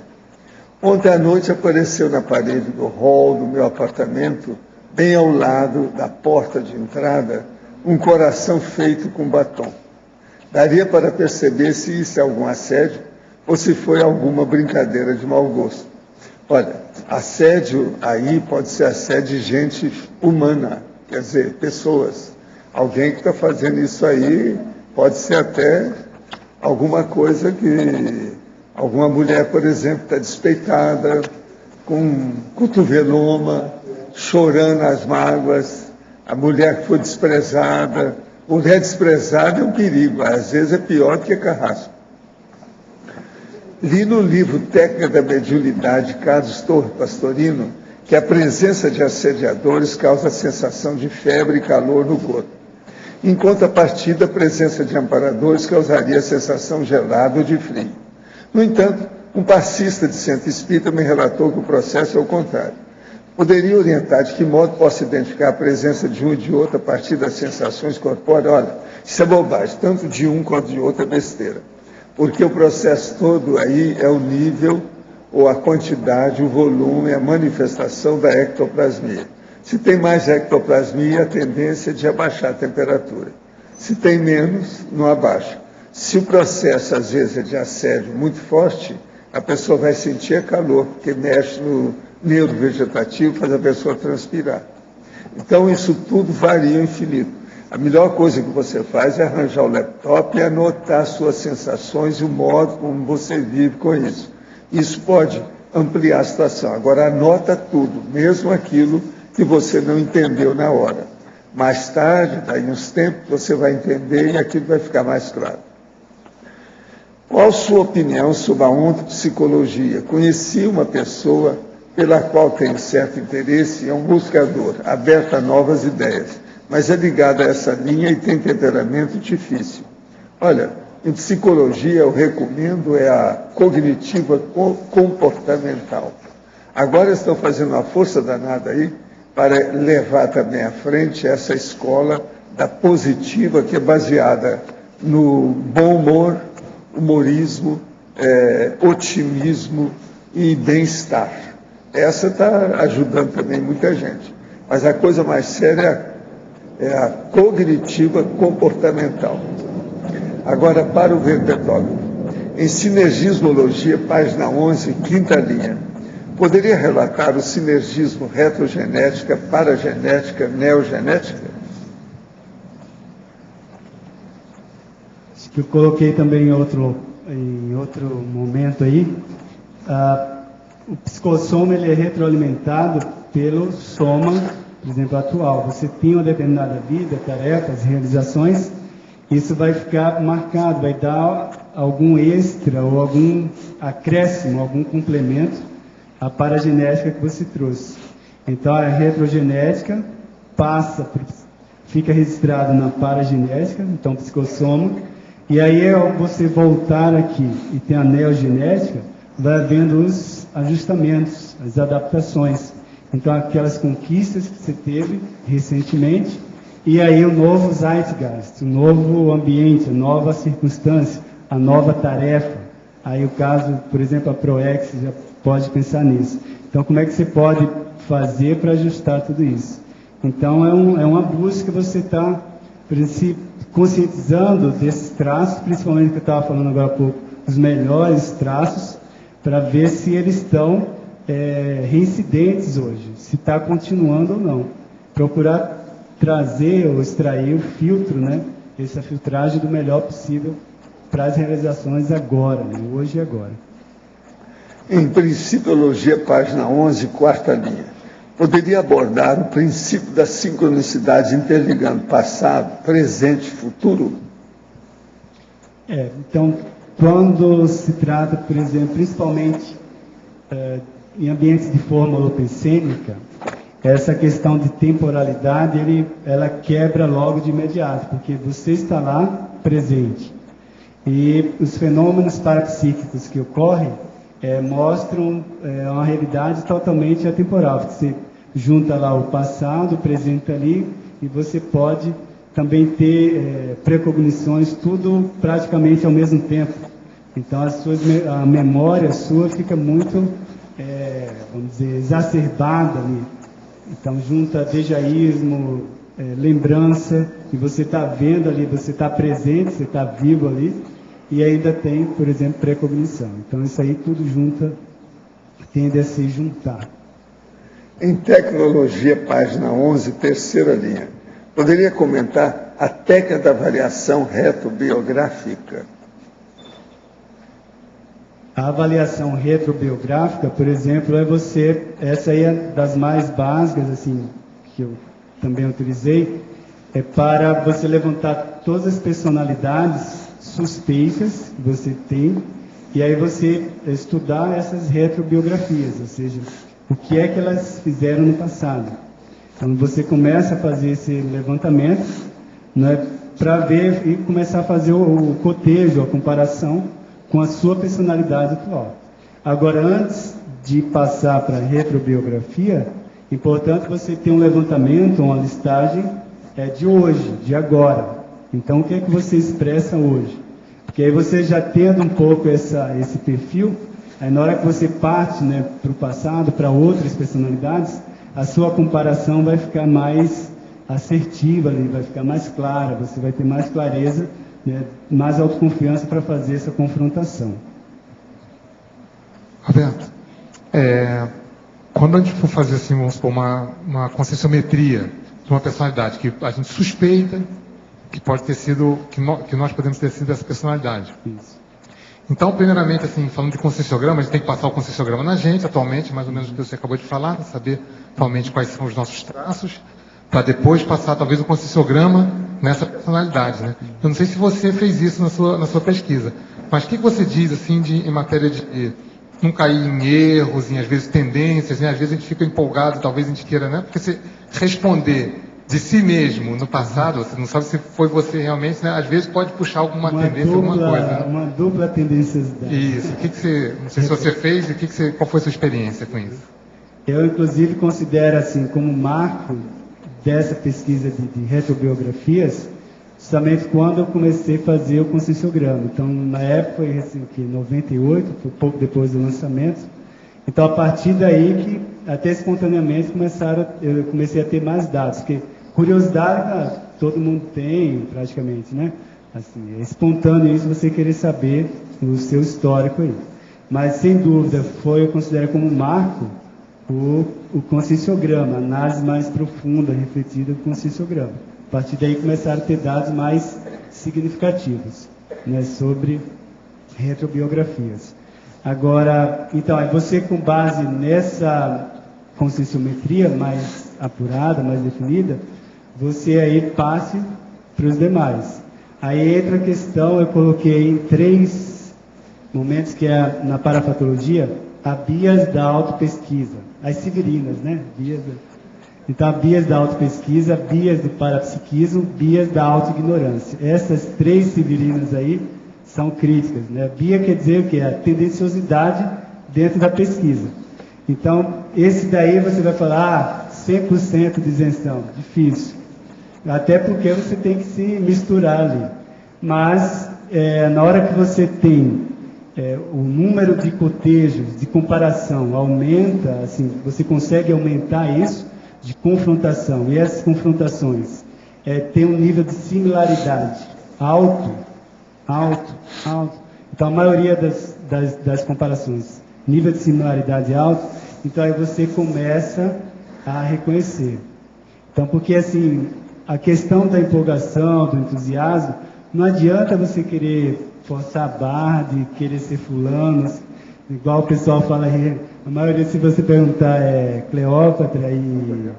S2: Ontem à noite apareceu na parede do hall do meu apartamento, bem ao lado da porta de entrada, um coração feito com batom. Daria para perceber se isso é algum assédio ou se foi alguma brincadeira de mau gosto. Olha, assédio aí pode ser assédio de gente humana, quer dizer, pessoas. Alguém que está fazendo isso aí pode ser até alguma coisa que... Alguma mulher, por exemplo, está despeitada, com cotoveloma, chorando as mágoas, a mulher que foi desprezada. Mulher desprezada é um perigo, às vezes é pior do que carrasco. Li no livro Técnica da Mediunidade, Carlos Torres Pastorino, que a presença de assediadores causa a sensação de febre e calor no corpo. Em contrapartida, a presença de amparadores causaria a sensação gelada ou de frio. No entanto, um passista de centro espírita me relatou que o processo é o contrário. Poderia orientar de que modo posso identificar a presença de um e de outro a partir das sensações corpóreas? Olha, isso é bobagem, tanto de um quanto de outro é besteira. Porque o processo todo aí é o nível, ou a quantidade, o volume, a manifestação da ectoplasmia. Se tem mais ectoplasmia, a tendência é de abaixar a temperatura. Se tem menos, não abaixa. Se o processo, às vezes, é de assédio muito forte, a pessoa vai sentir calor, porque mexe no neurovegetativo, faz a pessoa transpirar. Então, isso tudo varia ao infinito. A melhor coisa que você faz é arranjar o laptop e anotar suas sensações e o modo como você vive com isso. Isso pode ampliar a situação. Agora, anota tudo, mesmo aquilo que você não entendeu na hora. Mais tarde, daí uns tempos, você vai entender e aquilo vai ficar mais claro. Qual a sua opinião sobre a ontopsicologia? Conheci uma pessoa pela qual tenho certo interesse, é um buscador, aberto a novas ideias, mas é ligado a essa linha e tem temperamento difícil. Olha, em psicologia eu recomendo a cognitiva comportamental. Agora estão fazendo uma força danada aí para levar também à frente essa escola da positiva, que é baseada no bom humor, humorismo, otimismo e bem-estar. Essa está ajudando também muita gente. Mas a coisa mais séria é a cognitiva comportamental. Agora, para o verbetógrafo. Em Sinergismologia, página 11, quinta linha. Poderia relatar o sinergismo retrogenética, paragenética, neogenética?
S1: Que eu coloquei também em outro momento aí, o psicossoma ele é retroalimentado pelo soma, por exemplo, atual. Você tem uma determinada vida, tarefas, realizações, isso vai ficar marcado, vai dar algum extra ou algum acréscimo, algum complemento à paragenética que você trouxe. Então, a retrogenética fica registrado na paragenética, então psicossoma. E aí, ao você voltar aqui e ter a neogenética, vai havendo os ajustamentos, as adaptações. Então, aquelas conquistas que você teve recentemente, e aí o novo zeitgeist, o novo ambiente, a nova circunstância, a nova tarefa. Aí o caso, por exemplo, a ProEx já pode pensar nisso. Então, como é que você pode fazer para ajustar tudo isso? Então, é uma busca, você está, conscientizando desses traços, principalmente que eu estava falando agora há pouco, os melhores traços, para ver se eles estão reincidentes hoje, se está continuando ou não. Procurar trazer ou extrair o filtro, né, essa filtragem do melhor possível para as realizações agora, né, hoje e agora.
S2: Em Principiologia, página 11, quarta linha. Poderia abordar o princípio da sincronicidade interligando passado, presente e futuro?
S1: Então, quando se trata, por exemplo, principalmente em ambientes de forma holopensênica, essa questão de temporalidade, ela quebra logo de imediato, porque você está lá presente. E os fenômenos parapsíquicos que ocorrem mostram uma realidade totalmente atemporal. Você junta lá o passado, o presente ali, e você pode também ter precognições, tudo praticamente ao mesmo tempo. Então a memória sua fica muito, vamos dizer, exacerbada ali. Então junta dejaísmo, lembrança, e você está vendo ali, você está presente, você está vivo ali, e ainda tem, por exemplo, precognição. Então isso aí tudo junta, tende a se juntar.
S2: Em tecnologia, página 11, terceira linha, poderia comentar a técnica da avaliação retrobiográfica?
S1: A avaliação retrobiográfica, por exemplo, essa aí é das mais básicas, assim, que eu também utilizei, é para você levantar todas as personalidades suspeitas que você tem, e aí você estudar essas retrobiografias, ou seja, o que é que elas fizeram no passado. Então você começa a fazer esse levantamento, né, para ver e começar a fazer o cotejo, a comparação com a sua personalidade atual. Agora, antes de passar para a retrobiografia, é importante você ter um levantamento, uma listagem de hoje, de agora. Então, o que é que você expressa hoje? Porque aí você já tendo um pouco esse perfil, aí na hora que você parte, né, para o passado, para outras personalidades, a sua comparação vai ficar mais assertiva ali, vai ficar mais clara, você vai ter mais clareza, né, mais autoconfiança para fazer essa confrontação.
S9: Roberto, quando a gente for fazer assim, vamos supor, uma conscienciometria de uma personalidade que a gente suspeita que pode ter sido, que nós podemos ter sido essa personalidade.
S1: Isso.
S9: Então, primeiramente, assim, falando de conscienciograma, a gente tem que passar o conscienciograma na gente, atualmente, mais ou menos o que você acabou de falar, saber atualmente quais são os nossos traços, para depois passar talvez o conscienciograma nessa personalidade, né? Eu não sei se você fez isso na sua pesquisa, mas o que você diz assim em matéria de não cair em erros, em às vezes tendências, né? Às vezes a gente fica empolgado, talvez a gente queira, né? Porque se responder de si mesmo no passado, você não sabe se foi você realmente, né? Às vezes pode puxar alguma tendência, alguma coisa. Né?
S1: Uma dupla tendência.
S9: Isso. O que você, não sei se você fez, qual foi a sua experiência com isso?
S1: Eu, inclusive, considero assim como marco dessa pesquisa de retrobiografias, justamente quando eu comecei a fazer o conscienciograma. Então, na época, foi assim, que 98, foi pouco depois do lançamento. Então, a partir daí que, até espontaneamente, eu comecei a ter mais dados, porque curiosidade todo mundo tem, praticamente, né? Assim, é espontâneo isso, você querer saber o seu histórico aí. Mas, sem dúvida, eu considero como marco o conscienciograma, a análise mais profunda, refletida do conscienciograma. A partir daí começaram a ter dados mais significativos, né, sobre retrobiografias. Agora, então, é você com base nessa conscienciometria mais apurada, mais definida, você aí passe para os demais. Aí entra a questão, eu coloquei em 3 momentos, que é na parafatologia, a bias da autopesquisa, as severinas, né? Então, a bias da autopesquisa, bias do parapsiquismo, bias da autoignorância. Essas 3 severinas aí são críticas, né? Bia quer dizer o quê? A tendenciosidade dentro da pesquisa. Então, esse daí você vai falar, 100% de isenção, difícil. Até porque você tem que se misturar ali. Mas, na hora que você tem o número de cotejos, de comparação, aumenta, assim, você consegue aumentar isso, de confrontação, e essas confrontações têm um nível de similaridade alto. Então, a maioria das comparações, nível de similaridade alto, então aí você começa a reconhecer. Então, porque assim, a questão da empolgação, do entusiasmo, não adianta você querer forçar a barra de querer ser fulano, igual o pessoal fala aí, a maioria, se você perguntar, Cleópatra e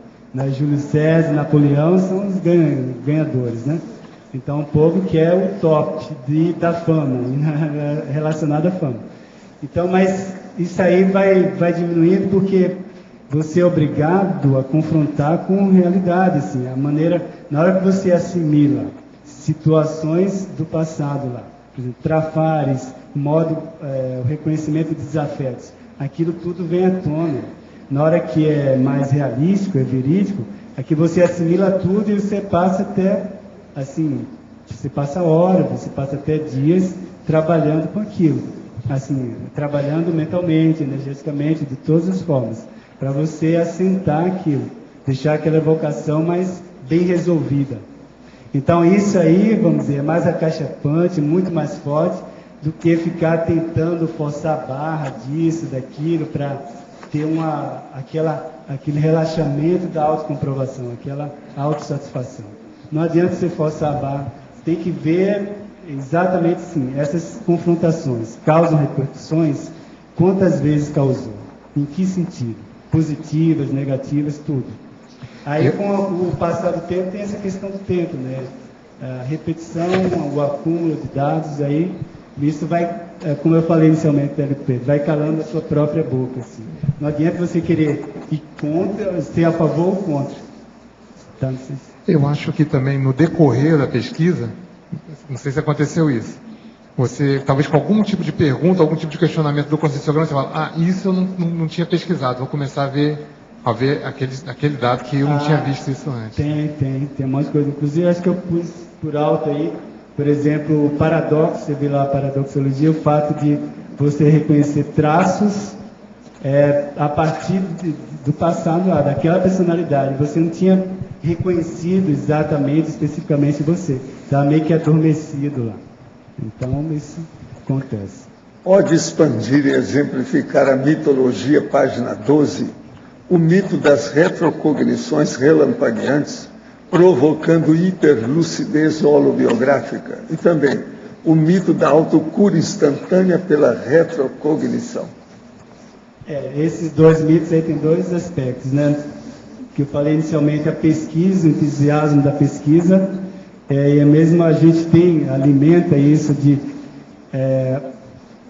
S1: Júlio César, Napoleão, são os ganhadores, né? Então, o povo quer o top da fama, relacionado à fama. Então, mas isso aí vai diminuindo porque você é obrigado a confrontar com realidade, assim, a maneira, na hora que você assimila situações do passado lá, por exemplo, trafares, o reconhecimento de desafetos, aquilo tudo vem à tona. Na hora que é mais realístico, é verídico, aqui você assimila tudo e você passa até, assim, você passa horas, você passa até dias trabalhando com aquilo, assim, trabalhando mentalmente, energeticamente, de todas as formas, para você assentar aquilo, deixar aquela evocação mais bem resolvida. Então isso aí, vamos dizer, é mais acachapante, muito mais forte do que ficar tentando forçar a barra disso, daquilo, para ter aquele relaxamento da autocomprovação, aquela autossatisfação. Não adianta você forçar a barra, você tem que ver exatamente sim, essas confrontações causam repercussões, quantas vezes causou, em que sentido, positivas, negativas, tudo. Aí com o passar do tempo tem essa questão do tempo, né? A repetição, o acúmulo de dados, aí isso vai, como eu falei inicialmente, Pedro, vai calando a sua própria boca. Assim. Não adianta você querer ir contra, ser a favor ou contra. Tá, não sei se...
S9: Eu acho que também no decorrer da pesquisa, não sei se aconteceu isso, você, talvez com algum tipo de pergunta, algum tipo de questionamento do conscienciograma, você fala, isso eu não tinha pesquisado, vou começar a ver aquele dado que eu não tinha visto isso antes.
S1: Tem um monte de coisa. Inclusive, acho que eu pus por alto aí, por exemplo, o paradoxo, você vê lá a paradoxologia, o fato de você reconhecer traços a partir do passado lá, daquela personalidade. Você não tinha reconhecido exatamente, especificamente você. Estava meio que adormecido lá. Então, isso acontece.
S2: Pode expandir e exemplificar a mitologia, página 12, o mito das retrocognições relampagueantes, provocando hiperlucidez holobiográfica, e também o mito da autocura instantânea pela retrocognição.
S1: Esses dois mitos aí tem dois aspectos, né? Que eu falei inicialmente, a pesquisa, o entusiasmo da pesquisa, e mesmo a gente alimenta isso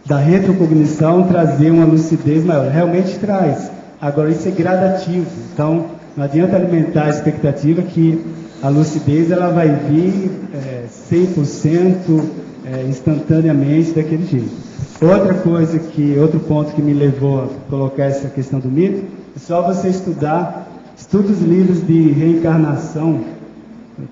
S1: da retrocognição trazer uma lucidez maior. Realmente traz. Agora, isso é gradativo. Então, não adianta alimentar a expectativa que a lucidez ela vai vir 100% instantaneamente daquele jeito. Outro ponto que me levou a colocar essa questão do mito, é só você estuda os livros de reencarnação,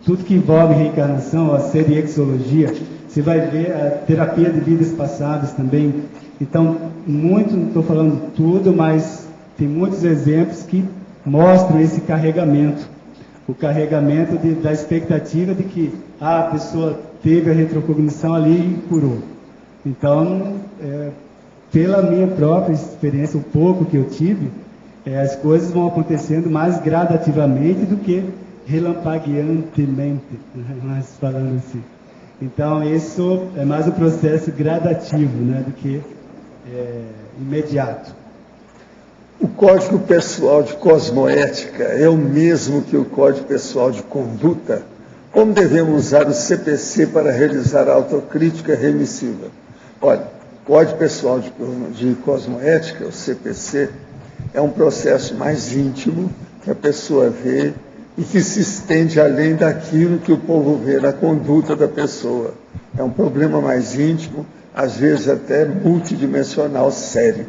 S1: tudo que envolve reencarnação, a seriexologia, você vai ver a terapia de vidas passadas também. Então, não estou falando tudo, mas tem muitos exemplos que mostram esse carregamento. O carregamento da expectativa de que a pessoa teve a retrocognição ali e curou. Então, pela minha própria experiência, o pouco que eu tive, as coisas vão acontecendo mais gradativamente do que relampagueantemente, mas falando assim. Então, isso é mais um processo gradativo, né, do que imediato.
S2: O Código Pessoal de Cosmoética é o mesmo que o Código Pessoal de Conduta? Como devemos usar o CPC para realizar a autocrítica remissiva? Olha, o Código Pessoal de Cosmoética, o CPC, é um processo mais íntimo que a pessoa vê e que se estende além daquilo que o povo vê na conduta da pessoa. É um problema mais íntimo, às vezes até multidimensional, sério.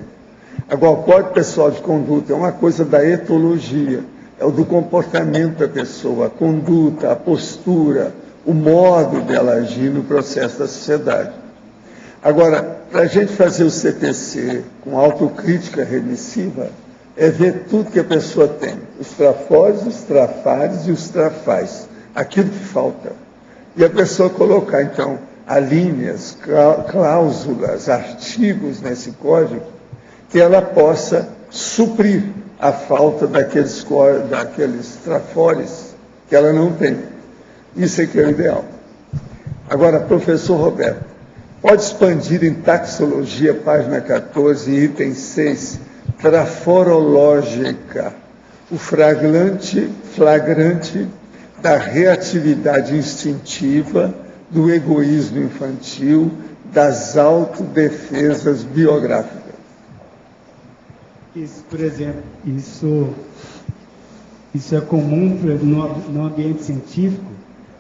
S2: Agora, o Código Pessoal de Conduta é uma coisa da etologia, é o do comportamento da pessoa, a conduta, a postura, o modo dela agir no processo da sociedade. Agora, para a gente fazer o CPC com autocrítica remissiva, é ver tudo que a pessoa tem, os trafores, os trafares e os trafais, aquilo que falta. E a pessoa colocar, então, alíneas, cláusulas, artigos nesse código, que ela possa suprir a falta daqueles trafores que ela não tem. Isso é que é o ideal. Agora, professor Roberto, pode expandir em taxologia, página 14, item 6, traforológica, o flagrante da reatividade instintiva, do egoísmo infantil, das autodefesas biográficas.
S1: Isso, por exemplo, isso é comum no ambiente científico,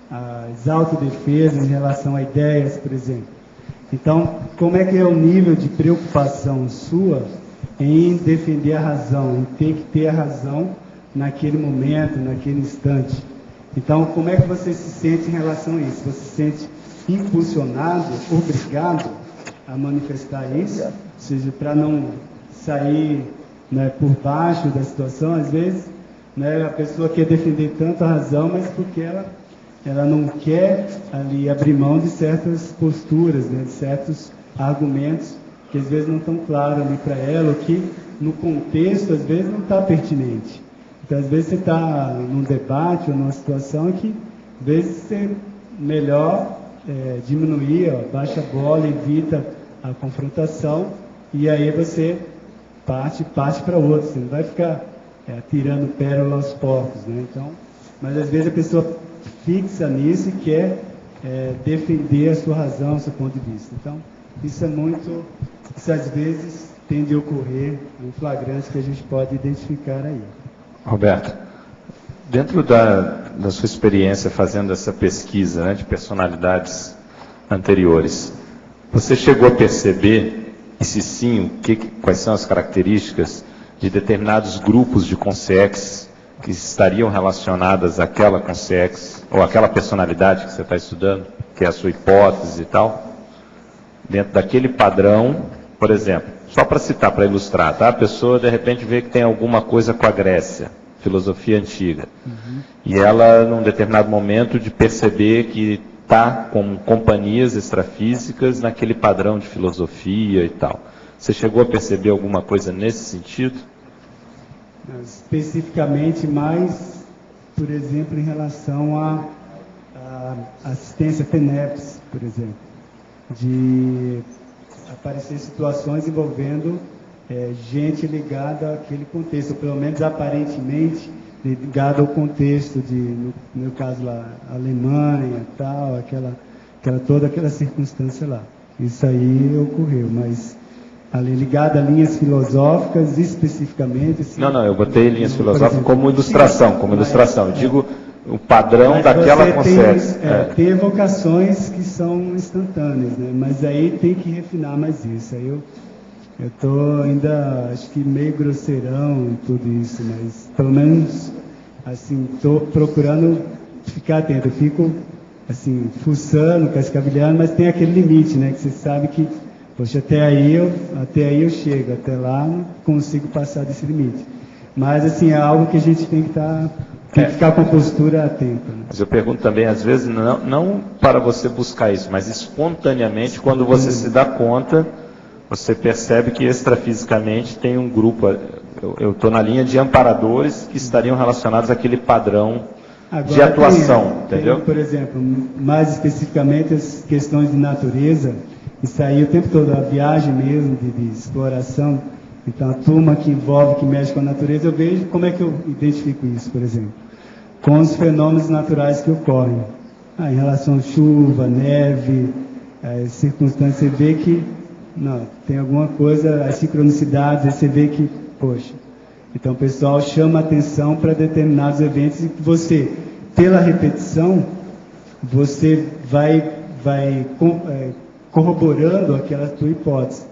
S1: as autodefesas em relação a ideias, por exemplo. Então, como é que é o nível de preocupação sua em defender a razão, em ter que ter a razão naquele momento, naquele instante? Então, como é que você se sente em relação a isso? Você se sente impulsionado, obrigado a manifestar isso? Ou seja, para não sair, né, por baixo da situação, às vezes, né, a pessoa quer defender tanto a razão, mas porque ela não quer ali abrir mão de certas posturas, né, de certos argumentos que às vezes não estão claros ali para ela, ou que no contexto às vezes não está pertinente. Então às vezes você está num debate ou numa situação que às vezes você melhor diminuir, baixa a bola, evita a confrontação, e aí você parte para outro, você não vai ficar atirando pérola aos porcos, né? Então, mas às vezes a pessoa fixa nisso e quer defender a sua razão, o seu ponto de vista. Então, isso às vezes tende a ocorrer em flagrantes que a gente pode identificar aí.
S10: Roberto, dentro da sua experiência fazendo essa pesquisa, né, de personalidades anteriores, você chegou a perceber, e se sim, quais são as características de determinados grupos de consciências que estariam relacionadas àquela consciência, ou àquela personalidade que você está estudando, que é a sua hipótese e tal, dentro daquele padrão, por exemplo, só para citar, para ilustrar, tá? A pessoa de repente vê que tem alguma coisa com a Grécia, filosofia antiga, e ela, num determinado momento, de perceber que está com companhias extrafísicas naquele padrão de filosofia e tal. Você chegou a perceber alguma coisa nesse sentido?
S1: Especificamente mais, por exemplo, em relação à assistência TENEPS, por exemplo, de aparecer situações envolvendo gente ligada àquele contexto, ou pelo menos aparentemente ligada ao contexto de, no meu caso lá, Alemanha, tal, toda aquela circunstância lá. Isso aí ocorreu, mas ali ligada a linhas filosóficas especificamente. Assim,
S10: não, eu botei linhas filosóficas como ilustração, Eu digo o padrão
S1: mas
S10: daquela consciência.
S1: Tem evocações que são instantâneas, né? Mas aí tem que refinar mais isso. Aí eu estou ainda, acho que meio grosseirão em tudo isso, mas pelo menos assim, estou procurando ficar atento. Eu fico assim, fuçando, cascavilhando, mas tem aquele limite, né? Que você sabe que, poxa, até aí eu chego, até lá não consigo passar desse limite. Mas assim, é algo que a gente tem que ficar com a postura atenta. Né?
S10: Mas eu pergunto também, às vezes, não para você buscar isso, mas espontaneamente, quando você se dá conta, você percebe que extrafisicamente tem um grupo, eu estou na linha de amparadores que estariam relacionados àquele padrão de atuação, entendeu?
S1: Por exemplo, mais especificamente as questões de natureza, isso aí o tempo todo, a viagem mesmo de exploração, então a turma que mexe com a natureza, eu vejo como é que eu identifico isso, por exemplo, com os fenômenos naturais que ocorrem, em relação a chuva, neve, circunstâncias, você vê que não, tem alguma coisa, as sincronicidades, aí você vê que, poxa, então o pessoal chama atenção para determinados eventos e que você, pela repetição, você vai corroborando aquela tua hipótese,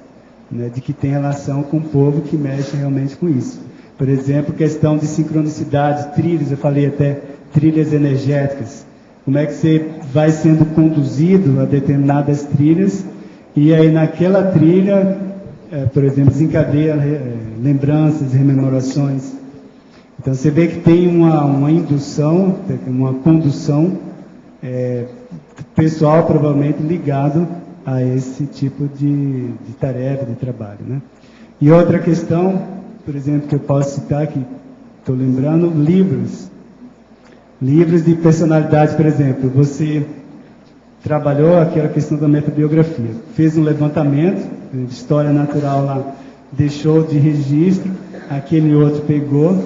S1: né, de que tem relação com o povo que mexe realmente com isso. Por exemplo, questão de sincronicidade, trilhas, eu falei até trilhas energéticas. Como é que você vai sendo conduzido a determinadas trilhas e aí naquela trilha, por exemplo, desencadeia lembranças, rememorações. Então você vê que tem uma indução, uma condução pessoal provavelmente ligado a esse tipo de tarefa, de trabalho, né? E outra questão, por exemplo, que eu posso citar, que estou lembrando, livros de personalidade, por exemplo, você trabalhou aquela questão da metabiografia, fez um levantamento de história natural lá, deixou de registro, aquele outro pegou,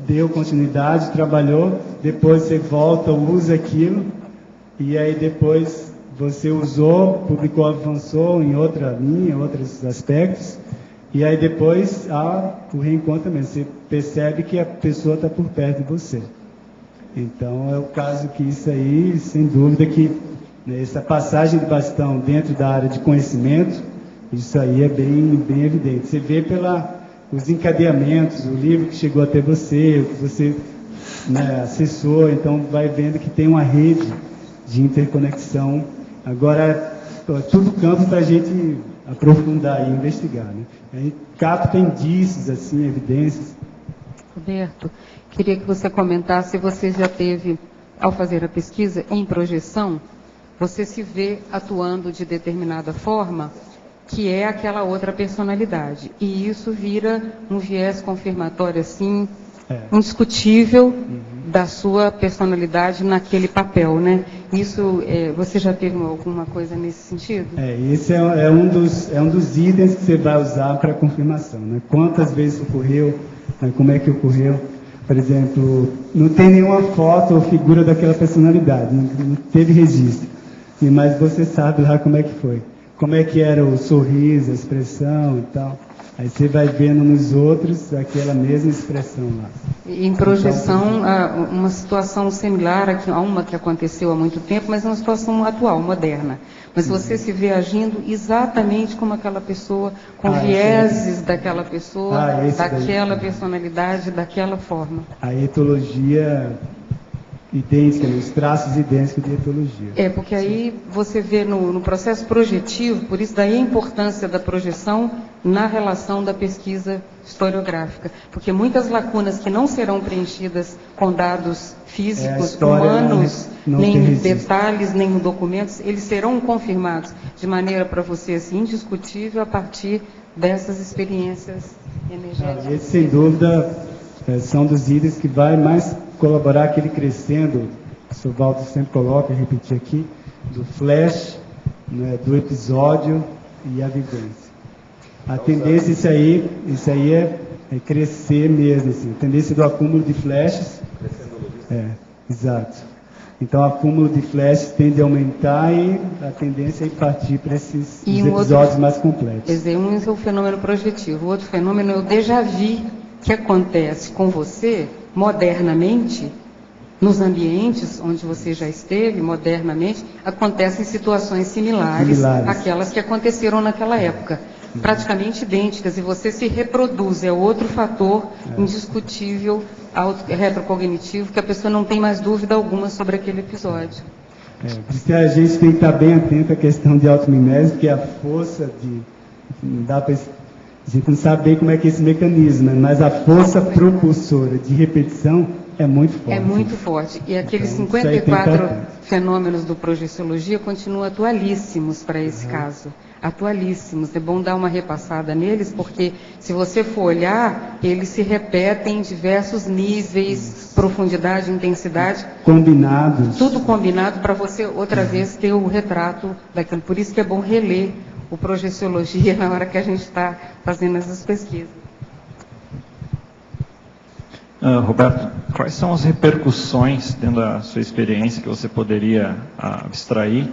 S1: deu continuidade, trabalhou, depois você volta, usa aquilo, e aí depois você usou, publicou, avançou em outra linha, outros aspectos, E aí depois há o reencontro também. Você percebe que a pessoa está por perto de você. Então é o caso que isso aí, sem dúvida que, né, essa passagem de bastão dentro da área de conhecimento, isso aí é bem evidente. Você vê os encadeamentos, o livro que chegou até você, o que você, né, acessou, então vai vendo que tem uma rede de interconexão. Agora, tudo campo para a gente aprofundar e investigar, né? A gente capta indícios, assim, evidências.
S6: Roberto, queria que você comentasse se você já teve, ao fazer a pesquisa, em projeção, você se vê atuando de determinada forma, que é aquela outra personalidade. E isso vira um viés confirmatório, assim, indiscutível, da sua personalidade naquele papel, né? Isso, você já teve alguma coisa nesse sentido?
S1: Esse é um dos itens que você vai usar para confirmação, né? Quantas vezes ocorreu, né? Como é que ocorreu? Por exemplo, não tem nenhuma foto ou figura daquela personalidade, não teve registro, mas você sabe lá como é que foi. Como é que era o sorriso, a expressão e tal. Aí você vai vendo nos outros aquela mesma expressão lá.
S6: Em projeção, uma situação similar a uma que aconteceu há muito tempo, mas é uma situação atual, moderna. Mas você se vê agindo exatamente como aquela pessoa, com vieses daquela pessoa, daquela personalidade, daquela forma.
S1: A etologia idêntica, os traços idênticos de etologia.
S6: Porque aí você vê no processo projetivo, por isso daí a importância da projeção na relação da pesquisa historiográfica, porque muitas lacunas que não serão preenchidas com dados físicos, humanos, nem em detalhes, nem em documentos, eles serão confirmados de maneira para você assim, indiscutível a partir dessas experiências energéticas.
S1: Esse, sem dúvida, são dos itens que vai mais colaborar aquele crescendo, o Walter sempre coloca, repetir aqui, do flash, né, do episódio e a vivência. A tendência, isso aí é crescer mesmo, assim, a tendência do acúmulo de flashes. Exato. Então, o acúmulo de flashes tende a aumentar e a tendência é partir para esses episódios mais complexos.
S6: Quer dizer, um é o fenômeno projetivo, o outro fenômeno é o déjà vu, que acontece com você modernamente, nos ambientes onde você já esteve, modernamente, acontecem situações similares àquelas que aconteceram naquela época, praticamente idênticas, e você se reproduz, é outro fator indiscutível, retrocognitivo, que a pessoa não tem mais dúvida alguma sobre aquele episódio.
S1: Por isso que a gente tem que estar bem atento à questão de automimese, porque a força de... Não dá para... A gente não sabe bem como é que é esse mecanismo, mas a força propulsora de repetição é muito forte.
S6: É muito forte. E aqueles 54 fenômenos do projeciologia continuam atualíssimos para esse caso. Atualíssimos. É bom dar uma repassada neles, porque se você for olhar, eles se repetem em diversos níveis, profundidade, intensidade.
S1: Combinados.
S6: Tudo combinado para você, outra vez, ter o retrato daquilo. Por isso que é bom reler o projeciologia na hora que a gente está fazendo essas pesquisas.
S4: Roberto, quais são as repercussões, dentro da sua experiência, que você poderia abstrair,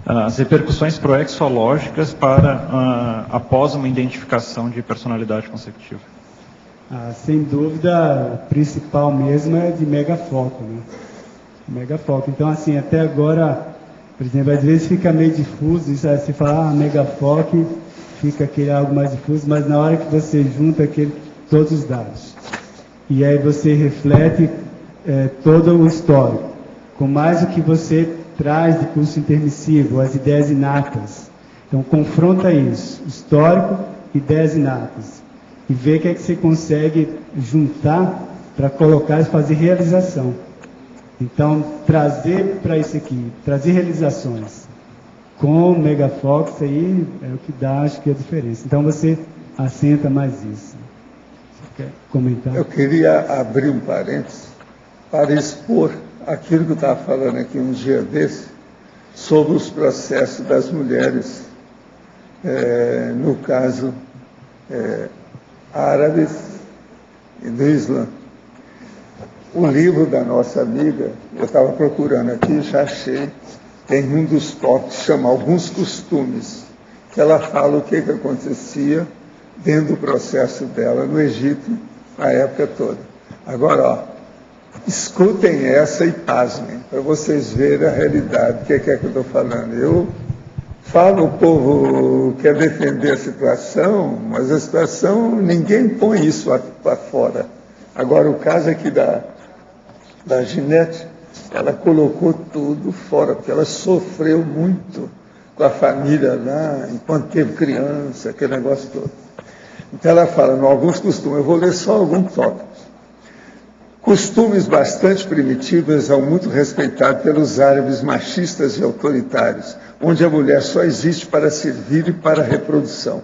S4: as repercussões proexológicas para após uma identificação de personalidade consecutiva?
S1: Sem dúvida, o principal mesmo é de megafoco, né? Megafoco. Então, assim, até agora, por exemplo, às vezes fica meio difuso, isso, você fala, megafoco, fica aquele algo mais difuso, mas na hora que você junta todos os dados, e aí você reflete todo o histórico, com mais o que você traz de curso intermissivo, as ideias inatas. Então, confronta isso, histórico, ideias inatas, e vê o que é que você consegue juntar para colocar e fazer realização. Então, trazer para isso aqui, trazer realizações com o Megafox aí é o que dá, acho que, a diferença. Então, você assenta mais isso. Você quer comentar?
S2: Eu queria abrir um parênteses para expor aquilo que eu estava falando aqui um dia desse, sobre os processos das mulheres, no caso, árabes e do Islã. O livro da nossa amiga, eu estava procurando aqui, já achei, tem um dos tópicos, chama Alguns Costumes, que ela fala o que acontecia dentro do processo dela no Egito, a época toda. Agora, ó, escutem essa e pasmem, para vocês verem a realidade, o que é que eu estou falando. Eu falo, o povo quer defender a situação, mas a situação, ninguém põe isso para fora. Agora, o caso aqui da Ginete, ela colocou tudo fora, porque ela sofreu muito com a família lá, enquanto teve criança, aquele negócio todo. Então ela fala, em alguns costumes, eu vou ler só alguns tópicos. Costumes bastante primitivos são muito respeitados pelos árabes machistas e autoritários, onde a mulher só existe para servir e para a reprodução.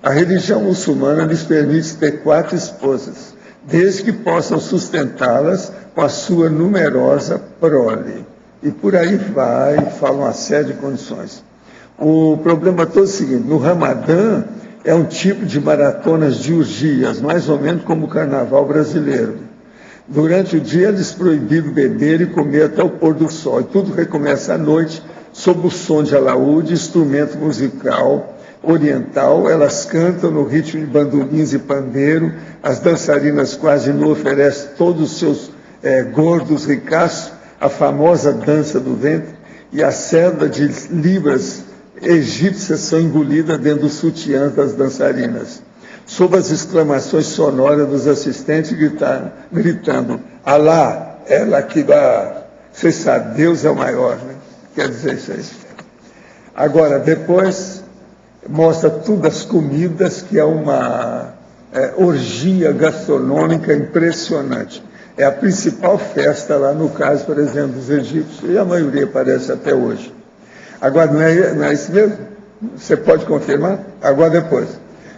S2: A religião muçulmana lhes permite ter 4 esposas, desde que possam sustentá-las com a sua numerosa prole. E por aí vai, fala uma série de condições. O problema todo é o seguinte, no Ramadã é um tipo de maratonas de urgias, mais ou menos como o carnaval brasileiro. Durante o dia eles proibiram beber e comer até o pôr do sol. E tudo recomeça à noite, sob o som de alaúde, instrumento musical oriental. Elas cantam no ritmo de bandolins e pandeiro. As dançarinas quase não oferecem todos os seus gordos ricaços, a famosa dança do ventre, e a seda de libras egípcias são engolidas dentro dos sutiãs das dançarinas. Sob as exclamações sonoras dos assistentes gritando, Alá, ela que dá, vocês sabem, Deus é o maior, né? Quer dizer isso aí. Agora, depois, mostra todas as comidas, que é uma orgia gastronômica impressionante. É a principal festa lá, no caso, por exemplo, dos egípcios, e a maioria parece até hoje. Agora, não é isso mesmo? Você pode confirmar? Agora, depois.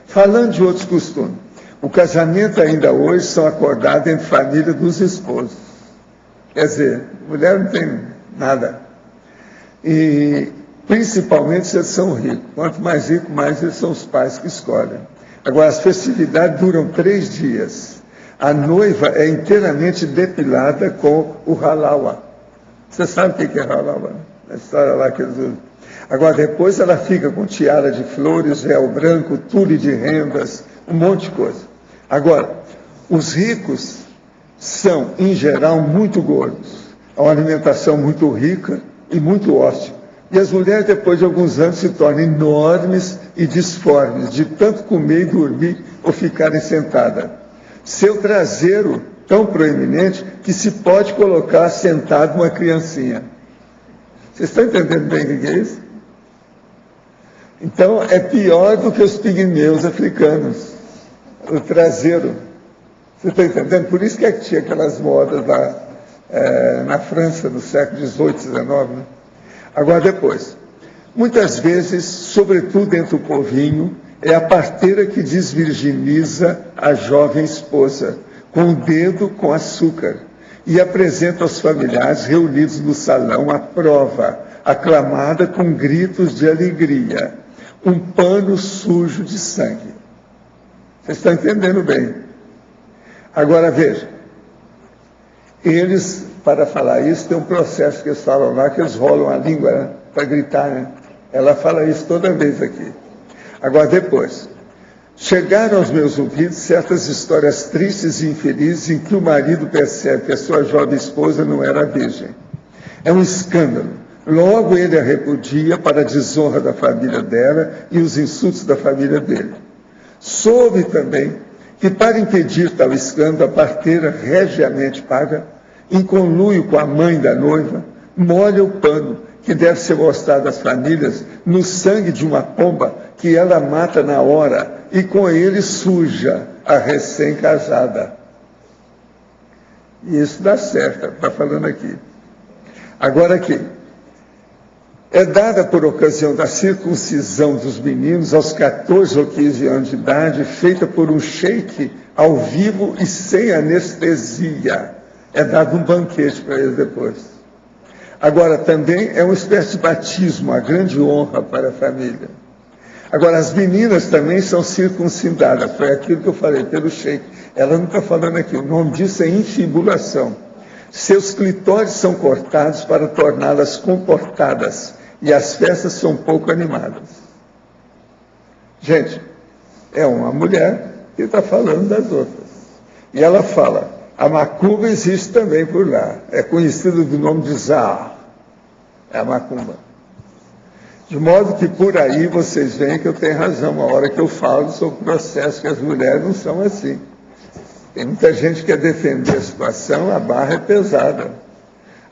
S2: Falando de outros costumes, o casamento ainda hoje são acordados entre família dos esposos. Quer dizer, mulher não tem nada. E, principalmente, se eles são ricos. Quanto mais rico, mais eles são os pais que escolhem. Agora, as festividades duram 3 dias. A noiva é inteiramente depilada com o halawa. Você sabe o que é halawa? A história lá que eles usam. Agora, depois ela fica com tiara de flores, véu branco, tule de rendas, um monte de coisa. Agora, os ricos são, em geral, muito gordos. É uma alimentação muito rica e muito óssea. E as mulheres, depois de alguns anos, se tornam enormes e disformes, de tanto comer e dormir ou ficarem sentadas. Seu traseiro tão proeminente que se pode colocar sentado uma criancinha. Vocês estão entendendo bem o que é isso? Então, é pior do que os pigmeus africanos, o traseiro. Você está entendendo? Por isso que tinha aquelas modas lá na França, no século XVIII, XIX. Né? Agora, depois, muitas vezes, sobretudo entre o povinho, é a parteira que desvirginiza a jovem esposa, com o dedo com açúcar, e apresenta aos familiares reunidos no salão a prova, aclamada com gritos de alegria, um pano sujo de sangue. Vocês estão entendendo bem? Agora veja, eles, para falar isso, tem um processo que eles falam lá, que eles rolam a língua, né, para gritar, né? Ela fala isso toda vez aqui. Agora depois, chegaram aos meus ouvidos certas histórias tristes e infelizes em que o marido percebe que a sua jovem esposa não era virgem. É um escândalo. Logo ele a repudia para a desonra da família dela e os insultos da família dele. Soube também que, para impedir tal escândalo, a parteira regiamente paga, em conluio com a mãe da noiva, molha o pano que deve ser mostrado às famílias no sangue de uma pomba que ela mata na hora e com ele suja a recém-casada. E isso dá certo, está falando aqui. Agora aqui, é dada por ocasião da circuncisão dos meninos aos 14 ou 15 anos de idade, feita por um sheik ao vivo e sem anestesia. É dado um banquete para eles depois. Agora, também é uma espécie de batismo, uma grande honra para a família. Agora, as meninas também são circuncidadas, foi aquilo que eu falei, pelo sheik. Ela não está falando aqui, o nome disso é infibulação. Seus clitóris são cortados para torná-las comportadas, e as festas são pouco animadas. Gente, É uma mulher que está falando das outras. E ela fala, a macumba existe também por lá. É conhecido do nome de Zá. É a macumba. De modo que por aí vocês veem que eu tenho razão, a hora que eu falo sobre o processo, que as mulheres não são assim. Tem muita gente que quer defender a situação, a barra é pesada.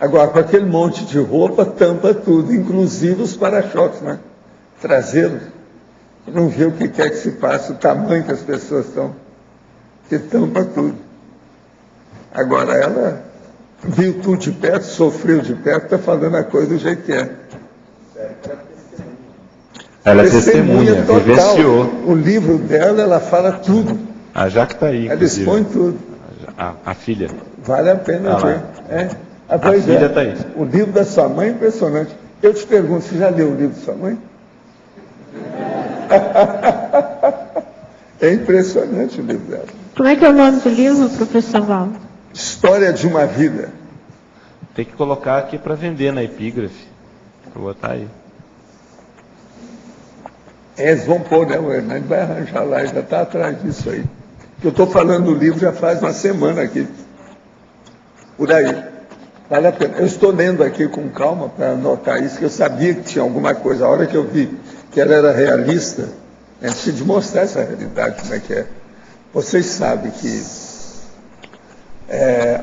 S2: Agora, com aquele monte de roupa, tampa tudo, inclusive os para-choques, né? Traseiros. Não vê o que quer que se passe, o tamanho que as pessoas estão, que tampa tudo. Agora, ela viu tudo de perto, sofreu de perto, está falando a coisa do jeito que é.
S10: Ela é testemunha,
S2: total.
S10: vivenciou.
S2: O livro dela, ela fala tudo.
S10: A Jaque está aí,
S2: ela
S10: inclusive.
S2: expõe tudo.
S10: A filha.
S2: Vale a pena ver.
S10: A filha está aí.
S2: O livro da sua mãe é impressionante. Eu te pergunto, você já leu o livro da sua mãe? É impressionante o livro dela.
S11: Como é que é o nome do livro, professor Val?
S2: História de uma vida.
S10: Tem que colocar aqui para vender na epígrafe. Vou botar aí.
S2: Eles vão pôr, né? O Hernani vai arranjar lá, já está atrás disso aí. Eu estou falando do livro já faz uma semana aqui. Por aí. Vale a pena. Eu estou lendo aqui com calma para anotar isso, que eu sabia que tinha alguma coisa. A hora que eu vi que ela era realista, antes de mostrar essa realidade, como é que é. Vocês sabem que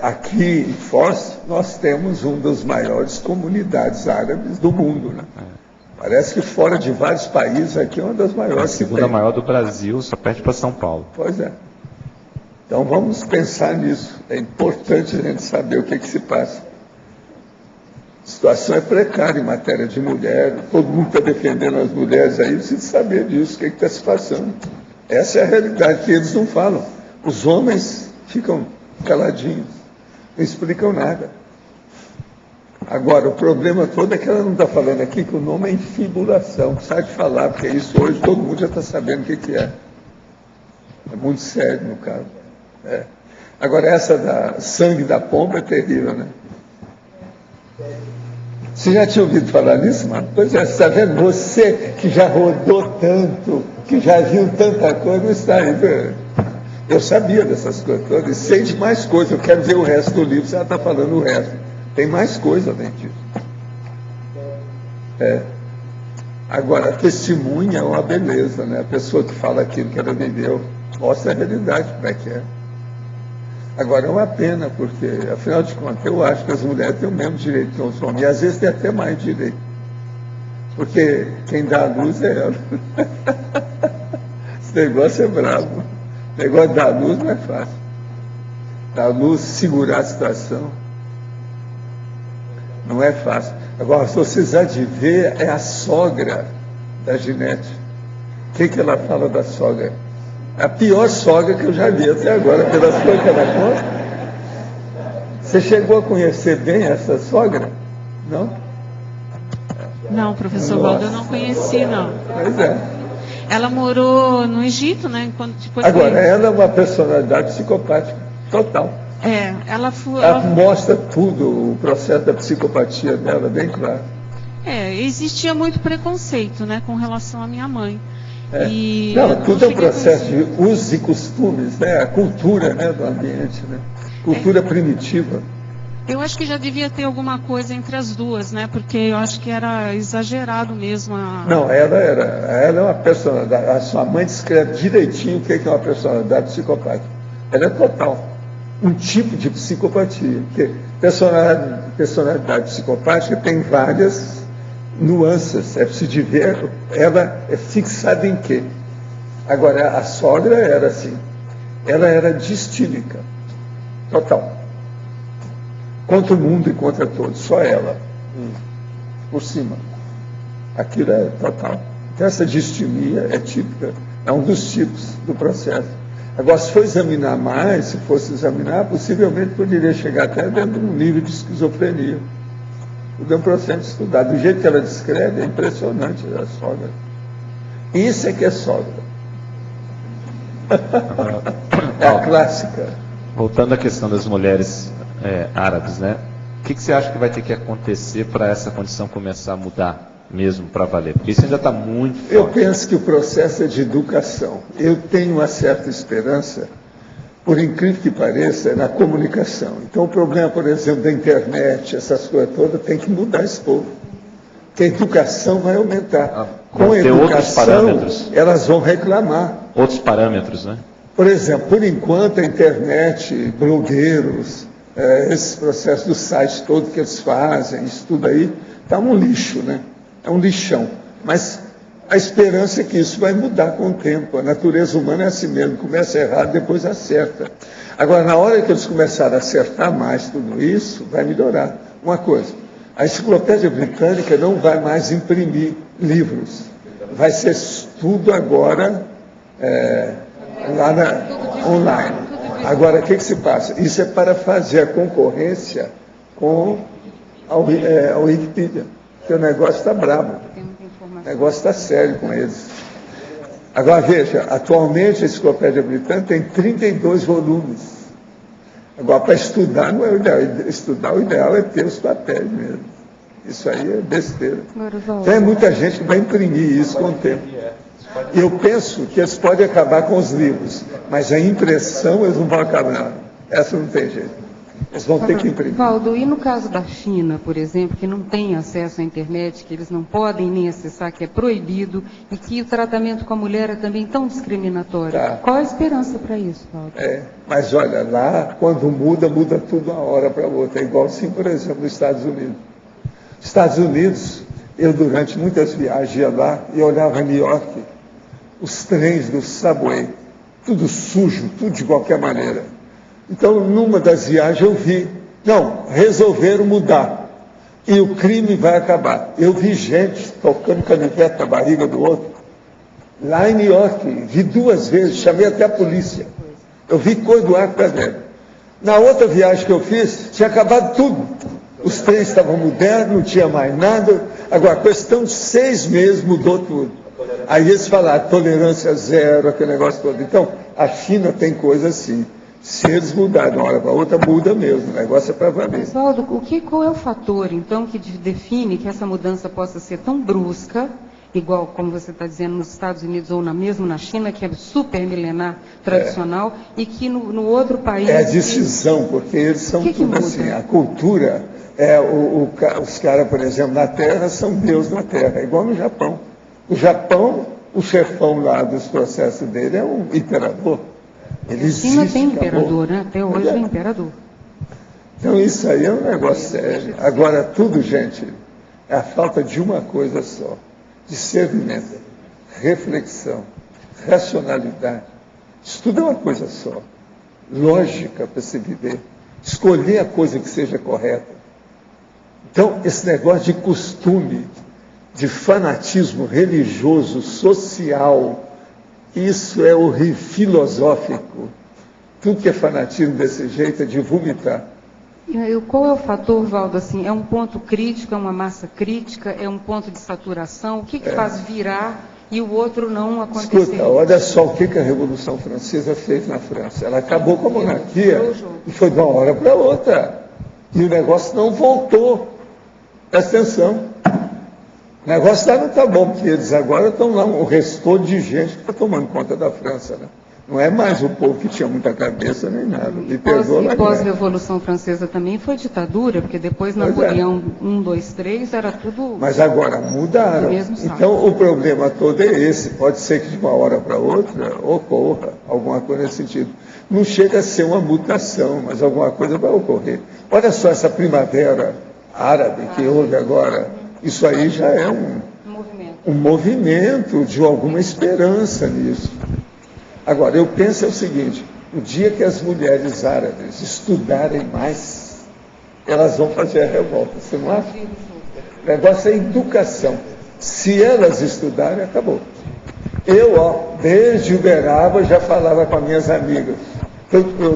S2: aqui em Foz nós temos uma das maiores comunidades árabes do mundo, né? Parece que fora de vários países, aqui é uma das maiores.
S10: A segunda maior do Brasil, só perde para São Paulo.
S2: Pois é. Então vamos pensar nisso. É importante a gente saber o que se passa. A situação é precária em matéria de mulher. Todo mundo está defendendo as mulheres aí, precisa saber disso, o que está se passando. Essa é a realidade que eles não falam. Os homens ficam caladinhos, não explicam nada. Agora, o problema todo é que ela não está falando aqui que o nome é infibulação. Precisa de falar, porque isso hoje todo mundo já está sabendo o que é. É muito sério, no caso. Agora, essa da sangue da pomba é terrível, né? Você já tinha ouvido falar nisso, mano? Pois é, você está vendo? Você que já rodou tanto, que já viu tanta coisa, não está aí. Eu sabia dessas coisas todas, e sei de mais coisas. Eu quero ver o resto do livro, você já está falando o resto. Tem mais coisa além disso. Agora, a testemunha é uma beleza, né? A pessoa que fala aquilo que ela viveu, mostra a realidade, como é que é. Agora, é uma pena, porque, afinal de contas, eu acho que as mulheres têm o mesmo direito que os homens, e às vezes tem até mais direito. Porque quem dá a luz é ela. Esse negócio é bravo. O negócio de dar a luz não é fácil. Dar a luz, segurar a situação. Não é fácil. Agora, se vocês há de ver, é a sogra da Ginete. O que ela fala da sogra? A pior sogra que eu já vi até agora, pelas coisas que ela conta. Você chegou a conhecer bem essa sogra? Não?
S12: Não, professor Valdo, eu não conheci, não.
S2: Pois é.
S12: Ela morou no Egito, né? Depois
S2: agora, ela é uma personalidade psicopática, total.
S12: Ela
S2: mostra tudo, o processo da psicopatia dela, bem claro.
S12: Existia muito preconceito, né, com relação à minha mãe.
S2: Tudo é um processo de usos e costumes, né? A cultura, né, do ambiente, né? Cultura primitiva.
S12: Eu acho que já devia ter alguma coisa entre as duas, né? Porque eu acho que era exagerado mesmo.
S2: Não, ela é uma personalidade. A sua mãe descreve direitinho o que é uma personalidade psicopática. Ela é total. Um tipo de psicopatia. Porque personalidade psicopática tem várias nuances. É preciso de ver, ela é fixada em quê? Agora, a sogra era assim. Ela era distílica. Total. Contra o mundo e contra todos. Só ela. Por cima. Aquilo é total. Então, essa distimia é típica. É um dos tipos do processo. Agora, se for examinar mais, se fosse examinar, possivelmente poderia chegar até dentro de um nível de esquizofrenia. Tudo é um processo de estudar. Do jeito que ela descreve, é impressionante a sogra. Isso é que é sogra. É a clássica.
S10: Voltando à questão das mulheres árabes, né? O que você acha que vai ter que acontecer para essa condição começar a mudar? mesmo para valer? Porque isso ainda está muito forte.
S2: Eu penso que o processo é de educação. Eu tenho uma certa esperança, por incrível que pareça, na comunicação. Então, o problema, por exemplo, da internet, essas coisas todas, tem que mudar esse povo. Porque a educação vai aumentar. Com a educação, elas vão reclamar.
S10: Outros parâmetros, né?
S2: Por exemplo, por enquanto, a internet, blogueiros, esses processos do site todo que eles fazem, isso tudo aí, está um lixo, né? É um lixão. Mas a esperança é que isso vai mudar com o tempo. A natureza humana é assim mesmo, começa errado, depois acerta. Agora, na hora que eles começarem a acertar mais tudo isso, vai melhorar. Uma coisa, a Enciclopédia Britânica não vai mais imprimir livros. Vai ser tudo agora online. Agora, o que se passa? Isso é para fazer a concorrência com a Wikipedia. Porque o negócio está brabo. O negócio está sério com eles. Agora, veja, atualmente a Enciclopédia Britânica tem 32 volumes. Agora, para estudar não é o ideal. Estudar, o ideal é ter os papéis mesmo. Isso aí é besteira. Então, é muita gente que vai imprimir isso com o tempo. Eu penso que eles podem acabar com os livros, mas a impressão eles não vão acabar. Essa não tem jeito. Eles vão ter que imprimir.
S6: Valdo, e no caso da China, por exemplo, que não tem acesso à internet, que eles não podem nem acessar, que é proibido, e que o tratamento com a mulher é também tão discriminatório.
S2: Tá.
S6: Qual a esperança para isso, Valdo?
S2: Mas olha, lá, quando muda tudo de uma hora para outra. É igual assim, por exemplo, nos Estados Unidos. Estados Unidos, eu durante muitas viagens ia lá e olhava em New York, os trens do subway, tudo sujo, tudo de qualquer maneira. Então, numa das viagens eu vi, resolveram mudar. E o crime vai acabar. Eu vi gente tocando canivete na barriga do outro. Lá em New York, vi 2 vezes, chamei até a polícia. Eu vi coisa do arco para dentro. Na outra viagem que eu fiz, tinha acabado tudo. Os trens estavam modernos, não tinha mais nada. Agora, questão de 6 meses mudou tudo. Aí eles falaram, tolerância zero, aquele negócio todo. Então, a China tem coisa assim. Se eles mudarem de uma hora para outra, muda mesmo. O negócio é para valer.
S6: Mas, Valdo, qual é o fator, então, que define que essa mudança possa ser tão brusca, igual, como você está dizendo, nos Estados Unidos ou mesmo na China, que é super milenar, tradicional, e que no outro país...
S2: É a decisão, porque eles são tudo assim. A cultura, os caras, por exemplo, na Terra, são Deus na Terra, é igual no Japão. O Japão, o chefão lá dos processos dele é um imperador. Ele existe.
S6: China tem imperador, né? Até hoje é imperador.
S2: Então isso aí é um negócio sério. Agora tudo, gente, é a falta de uma coisa só. Discernimento, reflexão, racionalidade. Isso tudo é uma coisa só. Lógica para se viver. Escolher a coisa que seja correta. Então, esse negócio de costume, de fanatismo religioso, social, isso é horrível, filosófico. Tudo que é fanatismo desse jeito é de vomitar.
S6: Qual é o fator, Valdo, assim? É um ponto crítico, é uma massa crítica, é um ponto de saturação? O que faz virar e o outro não acontecer?
S2: Escuta, olha só o que a Revolução Francesa fez na França. Ela acabou com a monarquia e foi de uma hora para outra. E o negócio não voltou. Presta atenção. O negócio lá não está bom, porque eles agora estão lá, o restor de gente que está tomando conta da França, né? Não é mais o povo que tinha muita cabeça nem nada. E
S6: pós-Revolução Francesa também foi ditadura, porque depois Napoleão 1, 2, 3 era tudo...
S2: Mas agora mudaram. Então o problema todo é esse. Pode ser que de uma hora para outra ocorra alguma coisa nesse sentido. Não chega a ser uma mutação, mas alguma coisa vai ocorrer. Olha só essa primavera árabe que houve agora. Isso aí já é um movimento de alguma esperança nisso. Agora, eu penso o seguinte, o dia que as mulheres árabes estudarem mais, elas vão fazer a revolta, você não acha? O negócio é educação. Se elas estudarem, acabou. Eu, desde Uberaba, já falava com as minhas amigas.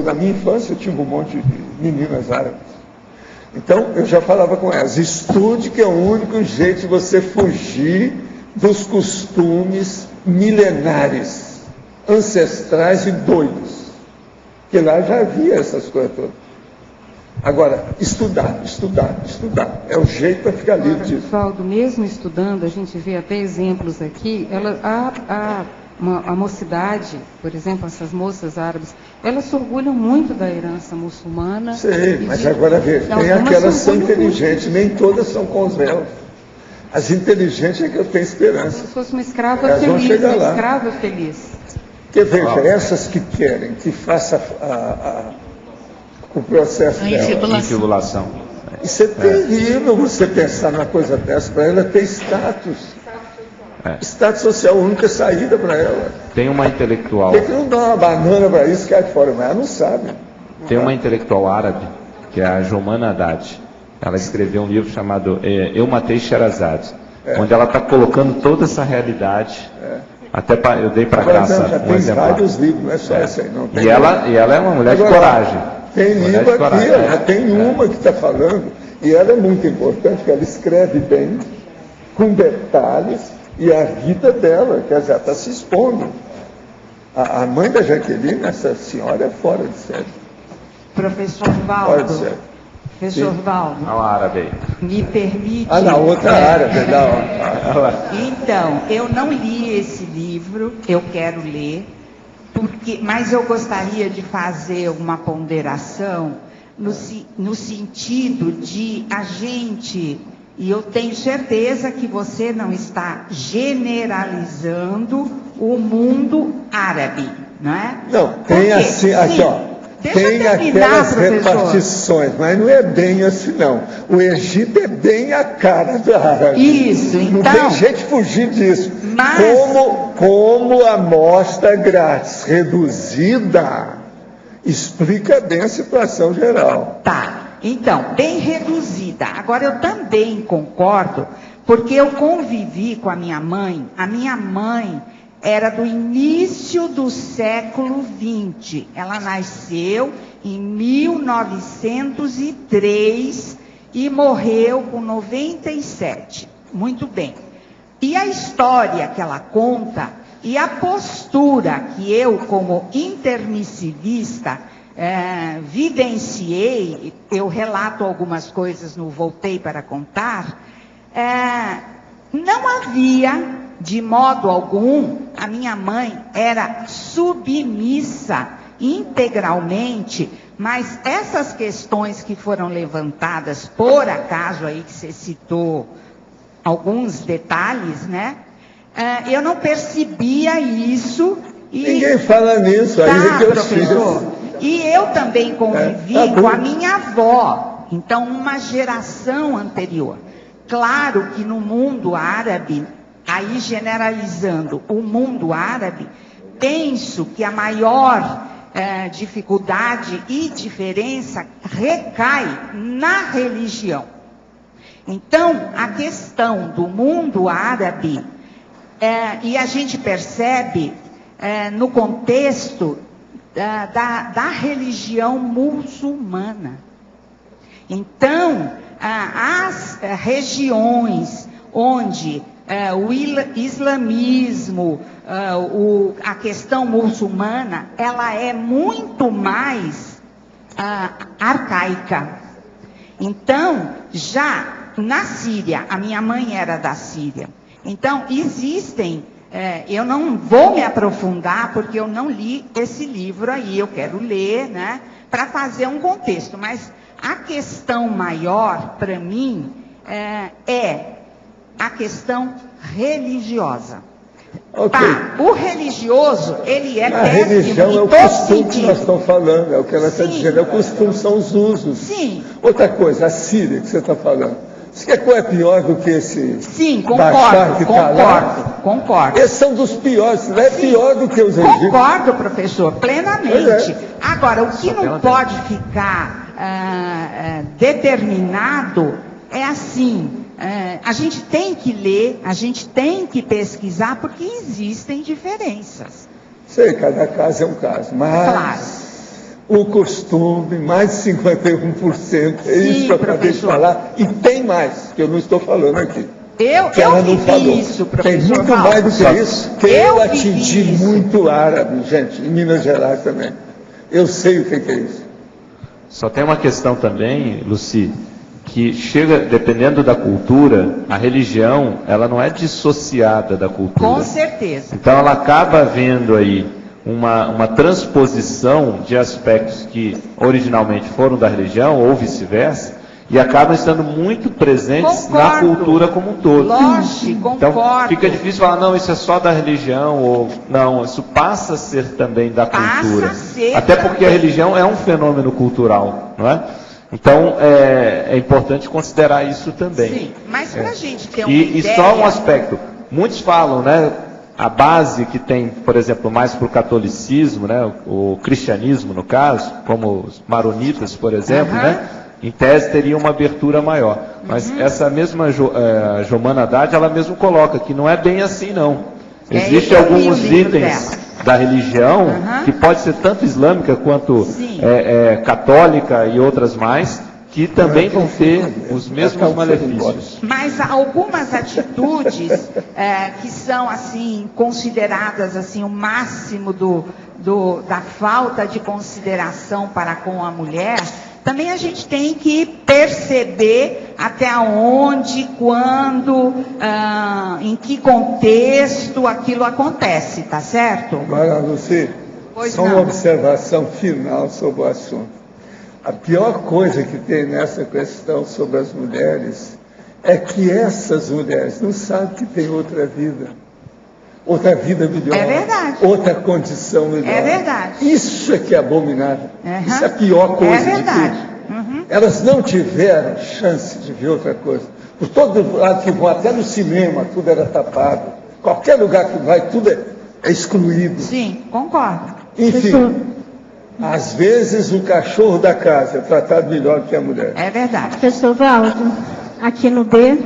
S2: Na minha infância, eu tinha um monte de meninas árabes. Então, eu já falava com elas, estude que é o único jeito de você fugir dos costumes milenares, ancestrais e doidos. Porque lá já havia essas coisas todas. Agora, estudar. É o jeito para ficar livre disso.
S6: Valdo, mesmo estudando, a gente vê até exemplos aqui, a mocidade, por exemplo, essas moças árabes, elas se orgulham muito da herança muçulmana.
S2: Sei, mas agora veja, tem aquelas que são inteligentes, nem todas são com os véus. As inteligentes é que eu tenho esperança.
S6: Se fosse uma escrava
S2: elas vão
S6: feliz,
S2: chegar
S6: uma
S2: lá.
S6: escrava feliz.
S2: Porque veja, essas que querem que faça o processo dela.
S10: Infibulação.
S2: Isso é terrível você pensar numa coisa dessa, para ela ter status. Status social, a única saída para ela.
S10: Tem uma intelectual.
S2: Por que não dá uma banana para isso, cai fora? Mas ela não sabe.
S10: Tem uma intelectual árabe, que é a Jomana Haddad. Ela escreveu um livro chamado Eu Matei Sherazade, onde ela está colocando toda essa realidade. Até eu dei para cá um exemplar.
S2: Vários livros, não é só essa aí, não.
S10: E ela é uma mulher de coragem.
S2: Tem livro aqui, ela tem uma que está falando, e ela é muito importante, porque ela escreve bem, com detalhes, e a vida dela, quer dizer, ela está se expondo. A mãe da Jaqueline, essa senhora, é fora de série.
S13: Professor
S2: Fora de
S13: Valdo,
S2: série.
S13: professor Valdo,
S10: Olha a árabe aí.
S13: me permite...
S2: Na outra árabe, da
S13: Então, eu não li esse livro, eu quero ler, mas eu gostaria de fazer uma ponderação no sentido de a gente... E eu tenho certeza que você não está generalizando o mundo árabe, não é?
S2: Não, tem assim, aqui ó, tem aquelas repartições, mas não é bem assim não. O Egito é bem a cara do árabe.
S13: Isso, então...
S2: Não tem jeito de fugir disso.
S13: Mas...
S2: Como a amostra grátis reduzida explica bem a situação geral.
S13: Tá. Então, bem reduzida. Agora, eu também concordo, porque eu convivi com a minha mãe. A minha mãe era do início do século XX. Ela nasceu em 1903 e morreu com 97. Muito bem. E a história que ela conta e a postura que eu, como intermissivista, vivenciei, eu relato algumas coisas no Voltei para Contar, não havia, de modo algum, a minha mãe era submissa integralmente, mas essas questões que foram levantadas, por acaso aí que você citou alguns detalhes, né? Eu não percebia isso.
S2: Ninguém fala nisso, aí é que eu
S13: professor. E eu também convivi com a minha avó, então uma geração anterior. Claro que no mundo árabe, aí generalizando o mundo árabe, penso que a maior dificuldade e diferença recai na religião. Então, a questão do mundo árabe, e a gente percebe no contexto da religião muçulmana. Então, as regiões onde o islamismo, a questão muçulmana, ela é muito mais arcaica. Então, já na Síria, a minha mãe era da Síria. Então, existem... eu não vou me aprofundar, porque eu não li esse livro aí, eu quero ler, né, para fazer um contexto, mas a questão maior, para mim, é a questão religiosa.
S2: Okay.
S13: Tá, o religioso, ele é
S2: a
S13: péssimo
S2: religião
S13: em
S2: é o
S13: todo
S2: costume que
S13: sentido.
S2: nós estamos falando, é o que ela está dizendo, é o costume, são os usos.
S13: Sim.
S2: Outra coisa, a Síria que você está falando. Você quer qual é pior do que esse?
S13: Sim,
S2: Bashar que tá lá?
S13: concordo.
S2: Esses são dos piores, não é pior do que os egípcios.
S13: Concordo, professor, plenamente. Agora, o que não pode ficar determinado é assim, a gente tem que ler, a gente tem que pesquisar, porque existem diferenças.
S2: Sei, cada caso é um caso, mas...
S13: Claro.
S2: O costume, mais de 51%, é isso que eu acabei de falar, e tem mais, que eu não estou falando aqui.
S13: Eu vivi isso, professor.
S2: Tem muito mais do que isso, que eu atingi muito árabe, gente, em Minas Gerais também. Eu sei o que é isso.
S10: Só tem uma questão também, Luci, que chega, dependendo da cultura, a religião, ela não é dissociada da cultura.
S13: Com certeza.
S10: Então ela acaba havendo aí uma transposição de aspectos que originalmente foram da religião, ou vice-versa, e acabam estando muito presentes na cultura como um todo.
S13: Lógico,
S10: então
S13: concordo.
S10: fica difícil falar, não, isso é só da religião, ou não, isso passa a ser também da cultura. Até porque a religião é um fenômeno cultural, não é? Então é importante considerar isso também.
S13: Sim, mas para a gente ter uma
S10: E
S13: ideia...
S10: só um aspecto, muitos falam, né? A base que tem, por exemplo, mais para o catolicismo, né, o cristianismo no caso, como os maronitas, por exemplo, né, em tese teria uma abertura maior. Mas essa mesma Jomana Haddad, ela mesmo coloca que não é bem assim não. Existem alguns itens da religião, que pode ser tanto islâmica quanto católica e outras mais, que também vão ter os mesmos malefícios.
S13: Mas algumas atitudes que são assim consideradas assim o máximo da falta de consideração para com a mulher, também a gente tem que perceber até onde, quando, em que contexto aquilo acontece, tá certo?
S2: Agora, Luci, só uma observação final sobre o assunto. A pior coisa que tem nessa questão sobre as mulheres é que essas mulheres não sabem que tem outra vida melhor.
S13: É verdade.
S2: Outra condição melhor.
S13: É verdade.
S2: Isso é que é abominável. Isso é a pior coisa de tudo. Elas não tiveram chance de ver outra coisa. Por todo lado que vão, até no cinema, tudo era tapado. Qualquer lugar que vai, tudo é excluído.
S13: Sim, concordo.
S2: Enfim. Às vezes o cachorro da casa é tratado melhor que a mulher.
S13: É verdade.
S11: Professor Valdo, aqui no B,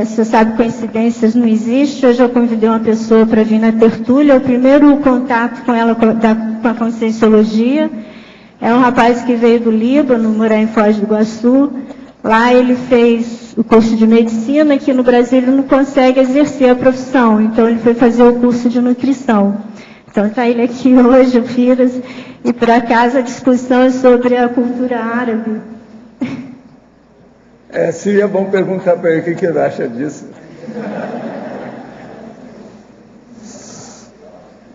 S11: você sabe, coincidências não existem. Hoje eu convidei uma pessoa para vir na tertúlia. O primeiro contato com ela, com a Conscienciologia, é um rapaz que veio do Líbano, morar em Foz do Iguaçu. Lá ele fez o curso de medicina, aqui no Brasil ele não consegue exercer a profissão, então ele foi fazer o curso de nutrição. Então está ele aqui hoje, o Firas, e por acaso a discussão é sobre a cultura árabe.
S2: Seria bom perguntar para ele o que ele acha disso.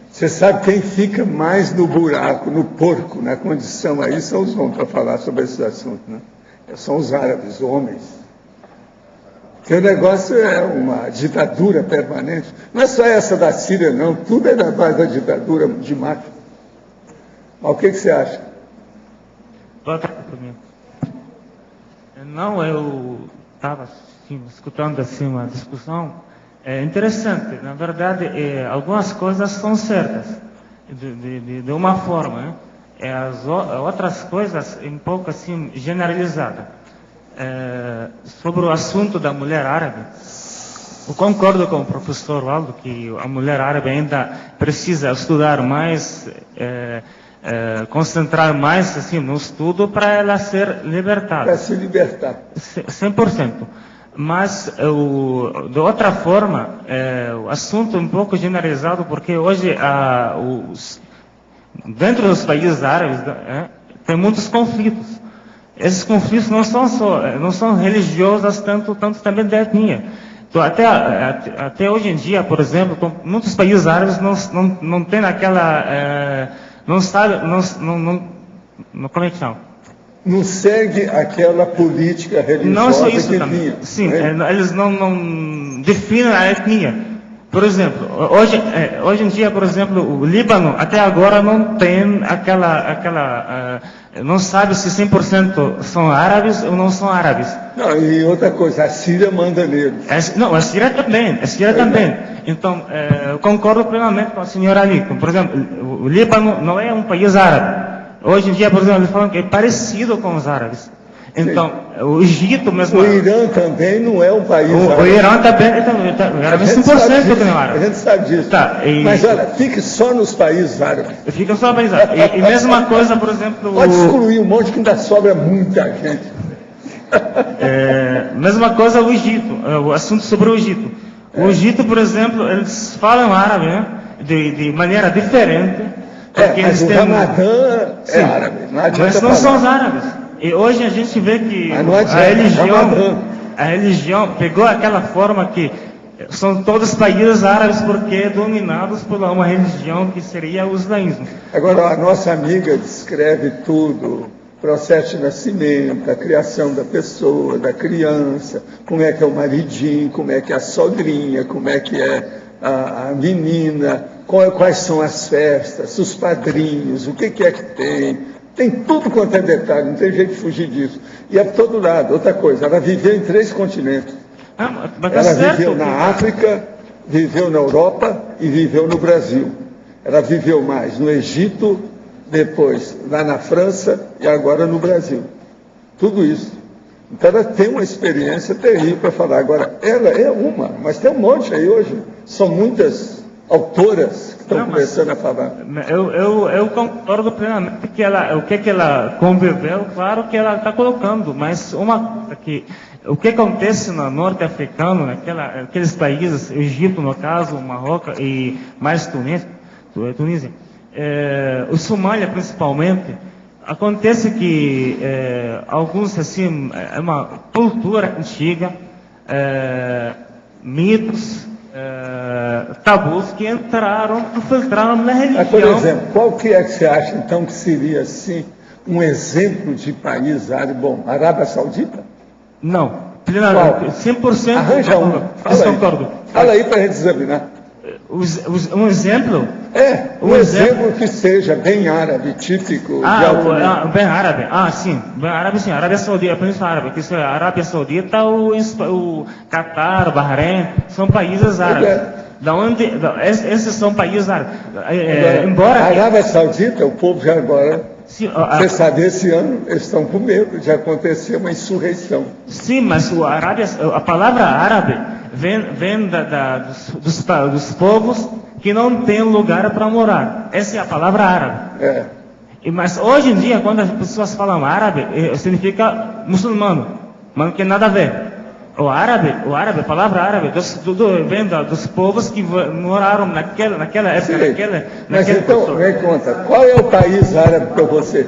S2: Você sabe quem fica mais no buraco, no porco, na condição aí, são os homens para falar sobre esse assunto, né? São os árabes, homens. Porque o negócio é uma ditadura permanente. Não é só essa da Síria, não. Tudo é na base da ditadura de máquina. Mas o que você acha?
S14: Não, eu estava assim, escutando assim, uma discussão interessante. Na verdade, algumas coisas são certas, de uma forma, né? As outras coisas um pouco assim generalizadas. Sobre o assunto da mulher árabe, eu concordo com o professor Waldo que a mulher árabe ainda precisa estudar mais, concentrar mais assim, no estudo para ela ser libertada. Para
S2: se libertar.
S14: 100%. Mas, de outra forma, o assunto é um pouco generalizado, porque hoje, dentro dos países árabes, tem muitos conflitos. Esses conflitos não são religiosos, tanto também da etnia. Então, até hoje em dia, por exemplo, muitos países árabes não tem aquela, não sabe, como é que chama?
S2: Não segue aquela política religiosa
S14: não só isso
S2: que
S14: também.
S2: tinha.
S14: Sim, eles não definem a etnia. Por exemplo, hoje em dia, por exemplo, o Líbano até agora não tem não sabe se 100% são árabes ou não são árabes.
S2: Não, e outra coisa, a Síria manda neles.
S14: Não, a Síria também. Então, eu concordo plenamente com a senhora ali. Por exemplo, o Líbano não é um país árabe. Hoje em dia, por exemplo, eles falam que é parecido com os árabes. Então, o Egito mesmo...
S2: O Irã também não é um país árabe.
S14: O Irã também é 100% que não é árabe.
S2: A gente sabe disso. Mas olha, fique só nos países árabes.
S14: Fica só nos países árabes. E mesma coisa, por exemplo...
S2: Pode excluir um monte que ainda sobra muita gente.
S14: Mesma coisa o Egito, o assunto sobre o Egito. O Egito, por exemplo, eles falam árabe, né? De maneira diferente.
S2: Mas o Ramadã é árabe. Não adianta
S14: mas não são os árabes. E hoje a gente vê que a religião pegou aquela forma que são todos países árabes porque dominados por uma religião que seria o islamismo.
S2: Agora, a nossa amiga descreve tudo, processo de nascimento, a criação da pessoa, da criança, como é que é o maridinho, como é que é a sogrinha, como é que é a menina, quais são as festas, os padrinhos, o que é que tem tudo quanto é detalhe, não tem jeito de fugir disso. E é por todo lado. Outra coisa, ela viveu em 3 continentes. Ela viveu na África, viveu na Europa e viveu no Brasil. Ela viveu mais no Egito, depois lá na França e agora no Brasil. Tudo isso. Então ela tem uma experiência terrível para falar. Agora, ela é uma, mas tem um monte aí hoje. São muitas autoras que estão começando a falar.
S14: Eu concordo plenamente que o que ela conviveu, claro que ela está colocando, mas o que acontece no norte africano, aqueles países, Egito no caso, Marrocos e mais Tunísia, o Somália principalmente, acontece que alguns assim, é uma cultura antiga, mitos, tabus que filtraram na religião.
S2: Mas, por exemplo, qual que é que você acha então que seria assim um exemplo de país árabe? Bom, Arábia Saudita?
S14: Não, 100%.
S2: Arranja um. Fala aí para a gente examinar.
S14: Um exemplo?
S2: Um exemplo que seja bem árabe, típico.
S14: Bem árabe. Sim. Bem árabe, sim. Arábia Saudita, a Península Árabe. Que isso é a Arábia Saudita, o Catar, Bahrein, são países árabes. Esses são países árabes.
S2: A Arábia Saudita, o povo já agora... Você sabe, esse ano eles estão com medo de acontecer uma insurreição.
S14: Sim, mas a palavra árabe vem dos povos que não têm lugar para morar. Essa é a palavra árabe. Mas hoje em dia, quando as pessoas falam árabe, significa muçulmano, mas não tem nada a ver. A palavra árabe, vem dos povos que moraram naquela época,
S2: Sim, mas então, me conta, qual é o país árabe para você?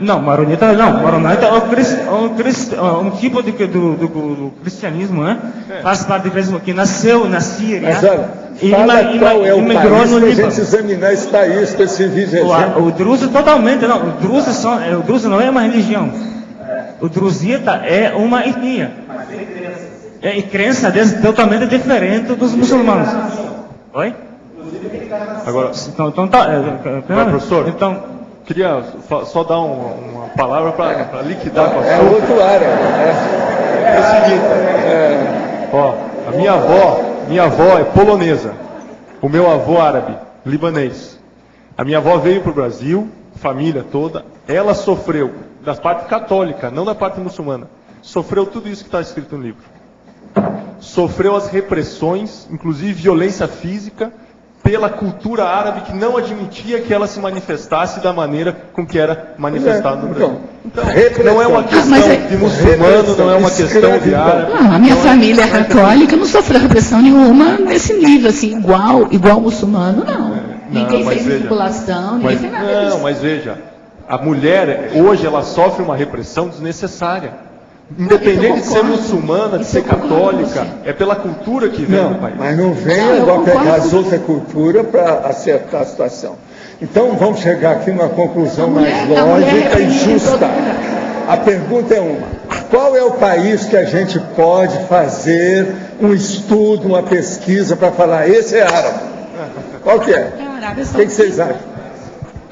S14: Não, Maronita não. Maronita é um tipo do cristianismo, né? Faz parte do cristianismo que nasceu na Síria.
S2: Mas olha, qual é o país para a gente examinar esse país, para esse vídeo.
S14: O druso totalmente, não. O druso não é uma religião. O druzita é uma etnia. E crença totalmente diferente dos muçulmanos. Oi?
S15: Agora, professor, queria só dar uma palavra para liquidar com a sua.
S2: É outro árabe.
S15: É o seguinte, a minha avó é polonesa, o meu avô árabe, libanês. A minha avó veio para o Brasil, família toda, ela sofreu da parte católica, não da parte muçulmana. Sofreu tudo isso que está escrito no livro. Sofreu as repressões, inclusive violência física, pela cultura árabe que não admitia que ela se manifestasse da maneira com que era manifestada no Brasil. Então, não é uma questão de muçulmano, não é uma questão de árabe.
S16: A minha família é católica, não sofreu repressão nenhuma nesse nível, assim, igual muçulmano, não. Ninguém fez manipulação, ninguém fez nada disso.
S15: Não, mas veja, a mulher, hoje, ela sofre uma repressão desnecessária. Independente de ser muçulmana, de ser católica, é pela cultura que vem no país.
S2: Mas não vem agora pegar as outras culturas para acertar a situação. Então vamos chegar aqui numa conclusão mais lógica e justa. A pergunta é uma: qual é o país que a gente pode fazer um estudo, uma pesquisa para falar, esse é árabe? Qual que é? O que vocês acham?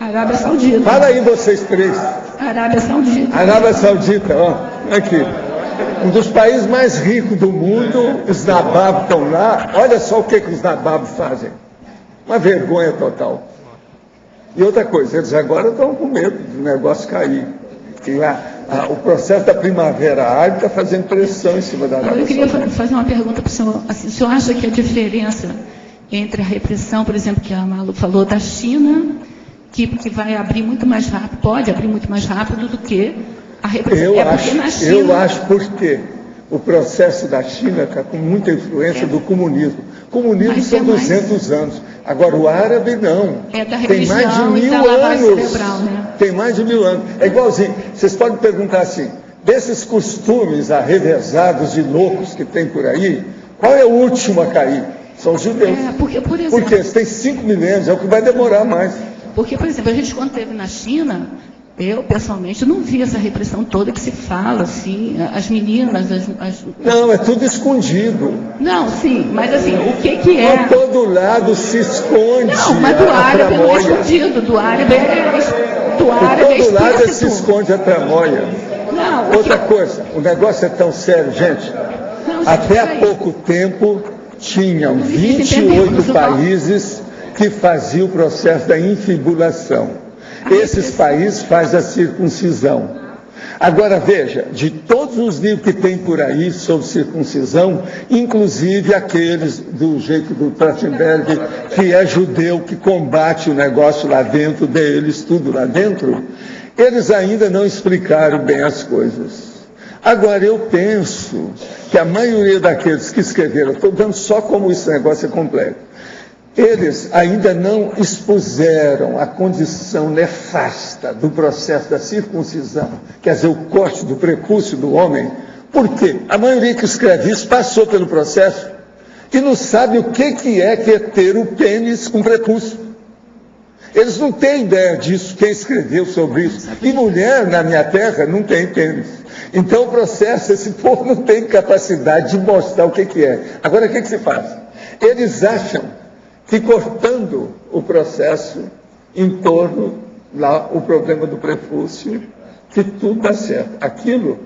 S16: Arábia Saudita.
S2: Fala aí vocês três.
S16: Arábia Saudita.
S2: Arábia Saudita, ó, aqui. Um dos países mais ricos do mundo, os nababos estão lá. Olha só o que os nababos fazem. Uma vergonha total. E outra coisa, eles agora estão com medo do negócio cair. E o processo da primavera árabe está fazendo pressão em cima da Arábia Saudita.
S16: Eu queria fazer uma pergunta para o senhor. Assim, o senhor acha que a diferença entre a repressão, por exemplo, que a Malu falou da China, que vai abrir muito mais rápido, pode abrir muito mais rápido do que a repressão?
S2: Eu acho porque o processo da China está com muita influência do comunismo. O comunismo são 200 anos. Agora, o árabe não.
S16: É da
S2: Tem mais de
S16: religião e
S2: 1000
S16: da lavagem
S2: anos.
S16: cerebral, né?
S2: Tem mais de 1000 anos. É igualzinho. Vocês podem perguntar assim, desses costumes arrevesados e loucos que tem por aí, qual é o último a cair? São os judeus.
S16: Porque, por exemplo,
S2: Porque eles têm 5 milênios, é o que vai demorar mais.
S16: Porque, por exemplo, a gente quando esteve na China, eu pessoalmente não vi essa repressão toda que se fala, assim, as meninas,
S2: Não, é tudo escondido.
S16: Não, sim, mas assim, o que é?
S2: Por todo lado se esconde.
S16: Não, mas do
S2: a
S16: árabe não é
S2: tramóia.
S16: escondido, do árabe
S2: Por todo lado se esconde a tramóia.
S16: Não,
S2: outra coisa, o negócio é tão sério, gente. Até há pouco tempo tinham 28 países que faziam o processo da infibulação. Esses países fazem a circuncisão. Agora veja, de todos os livros que tem por aí sobre circuncisão, inclusive aqueles do jeito do Trachtenberg, que é judeu, que combate o negócio lá dentro deles, tudo lá dentro, eles ainda não explicaram bem as coisas. Agora, eu penso que a maioria daqueles que escreveram, estou dando só como esse negócio é complexo, eles ainda não expuseram a condição nefasta do processo da circuncisão, quer dizer, o corte do prepúcio do homem, porque a maioria que escreve isso passou pelo processo e não sabe o que é ter o pênis com prepúcio. Eles não têm ideia disso, quem escreveu sobre isso. E mulher, na minha terra, não tem pênis. Então, o processo, esse povo não tem capacidade de mostrar o que é. Agora, o que se faz? Eles acham que cortando o processo em torno, lá, o problema do prepúcio, que tudo dá certo. Aquilo,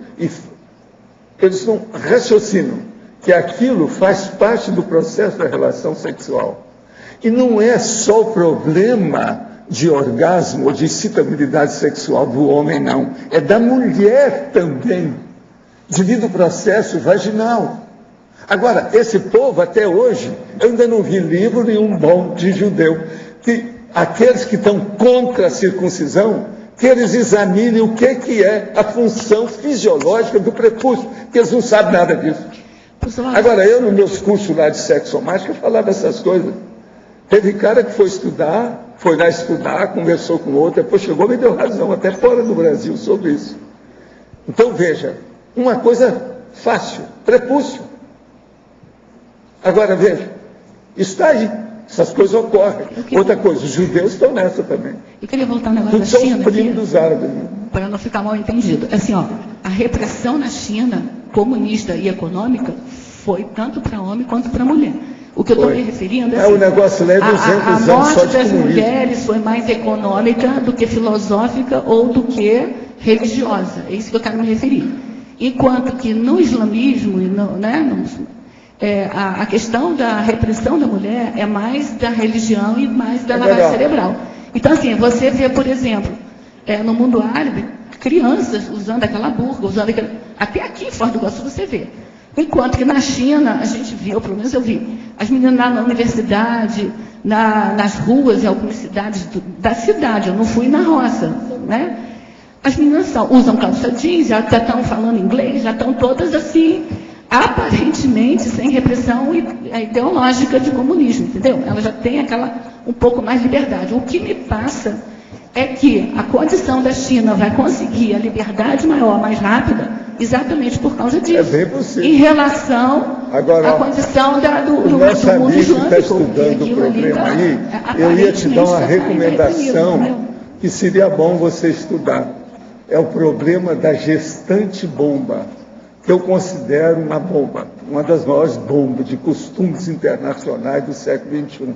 S2: eles não raciocinam que aquilo faz parte do processo da relação sexual. E não é só o problema de orgasmo ou de excitabilidade sexual do homem, não. É da mulher também, devido ao processo vaginal. Agora, esse povo, até hoje, eu ainda não vi livro nenhum bom de judeu, que aqueles que estão contra a circuncisão, que eles examinem o que é a função fisiológica do prepúcio, que eles não sabem nada disso. Agora, eu, nos meus cursos lá de sexomática, eu falava essas coisas. Teve cara que foi lá estudar, conversou com outro, depois chegou e me deu razão, até fora do Brasil, sobre isso. Então, veja, uma coisa fácil, prepúcio. Agora, veja, isso está aí, essas coisas ocorrem. Outra coisa, os judeus estão nessa também.
S16: Eu queria voltar um negócio
S2: Tudo
S16: da
S2: são
S16: China
S2: os primos dos árabes. Né?
S16: Para não ficar mal entendido. Assim, ó, a repressão na China, comunista e econômica, foi tanto para homem quanto para mulher. O que eu estou me referindo é assim,
S2: o negócio lá é 200 anos
S16: a morte
S2: só de
S16: das
S2: comunismo.
S16: mulheres foi mais econômica do que filosófica ou do que religiosa. É isso que eu quero me referir. Enquanto que no islamismo, a questão da repressão da mulher é mais da religião e mais da lavagem cerebral. Então, assim, você vê, por exemplo, no mundo árabe, crianças usando aquela burca, até aqui em Foz do Iguaçu você vê. Enquanto que na China, a gente viu, pelo menos eu vi, as meninas lá na universidade, nas ruas, em algumas cidades da cidade, eu não fui na roça, né? As meninas usam calça jeans, já estão falando inglês, já estão todas assim, aparentemente sem repressão ideológica de comunismo, entendeu? Ela já tem um pouco mais de liberdade. O que me passa é que a condição da China vai conseguir a liberdade maior, mais rápida, exatamente por causa disso. É bem possível. Em relação à condição do
S2: nosso
S16: mundo
S2: amigo
S16: islâmico.
S2: que está estudando o problema aí, eu ia te dar uma recomendação que seria bom você estudar. É o problema da gestante bomba, que eu considero uma bomba, uma das maiores bombas de costumes internacionais do século XXI.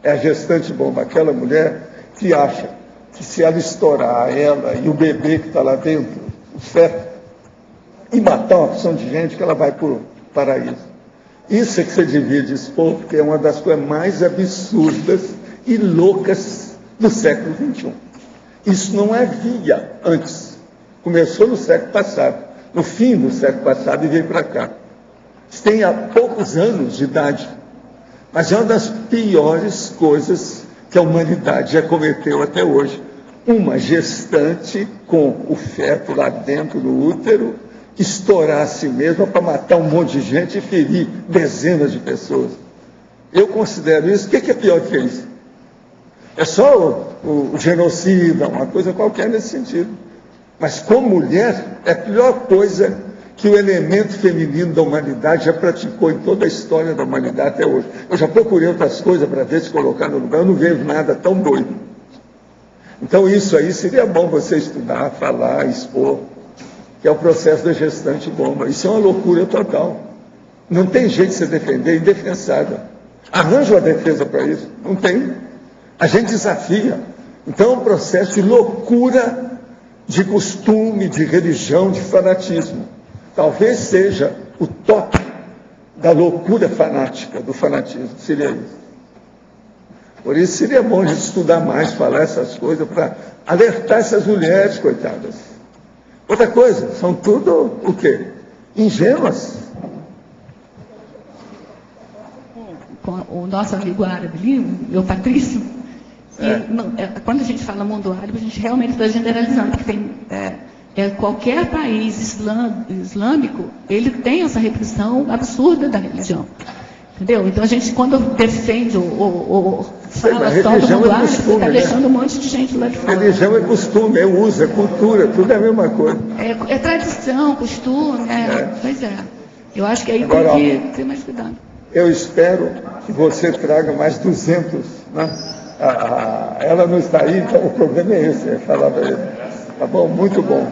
S2: É a gestante bomba, aquela mulher que acha que se ela estourar ela e o bebê que está lá dentro, o feto, e matar uma opção de gente, que ela vai para o paraíso. Isso é que você devia dispor, porque é uma das coisas mais absurdas e loucas do século XXI. Isso não havia antes. Começou no século passado, no fim do século passado, e veio para cá. Isso tem há poucos anos de idade, mas é uma das piores coisas que a humanidade já cometeu até hoje. Uma gestante com o feto lá dentro do útero, estourar a si mesma para matar um monte de gente e ferir dezenas de pessoas. Eu considero isso. O que é pior que isso? É só o genocida, uma coisa qualquer nesse sentido. Mas como mulher, é a pior coisa que o elemento feminino da humanidade já praticou em toda a história da humanidade até hoje. Eu já procurei outras coisas para ver se colocar no lugar, eu não vejo nada tão doido. Então isso aí seria bom você estudar, falar, expor, que é o processo da gestante bomba. Isso é uma loucura total. Não tem jeito de se defender, é indefensável. Arranja uma defesa para isso. Não tem. A gente desafia. Então é um processo de loucura, de costume, de religião, de fanatismo. Talvez seja o toque da loucura fanática, do fanatismo, seria isso. Por isso seria bom a gente estudar mais, falar essas coisas, para alertar essas mulheres, coitadas. Outra coisa, são tudo o quê? Ingênuas.
S16: Com o nosso amigo árabe ali, meu Patrício, quando a gente fala mundo árabe, a gente realmente está generalizando, porque tem... qualquer país islâmico, ele tem essa repressão absurda da religião. Entendeu? Então a gente, quando defende ou fala só do mundo árabe, você está deixando um monte de gente lá de fora.
S2: Religião é costume, é uso, é cultura, tudo é a mesma coisa.
S16: É tradição, costume, pois é. Eu acho que aí agora, tem que ter mais cuidado.
S2: Eu espero que você traga mais 200, né? Ela não está aí, então o problema é esse, é falar para ele. Tá bom? Muito bom.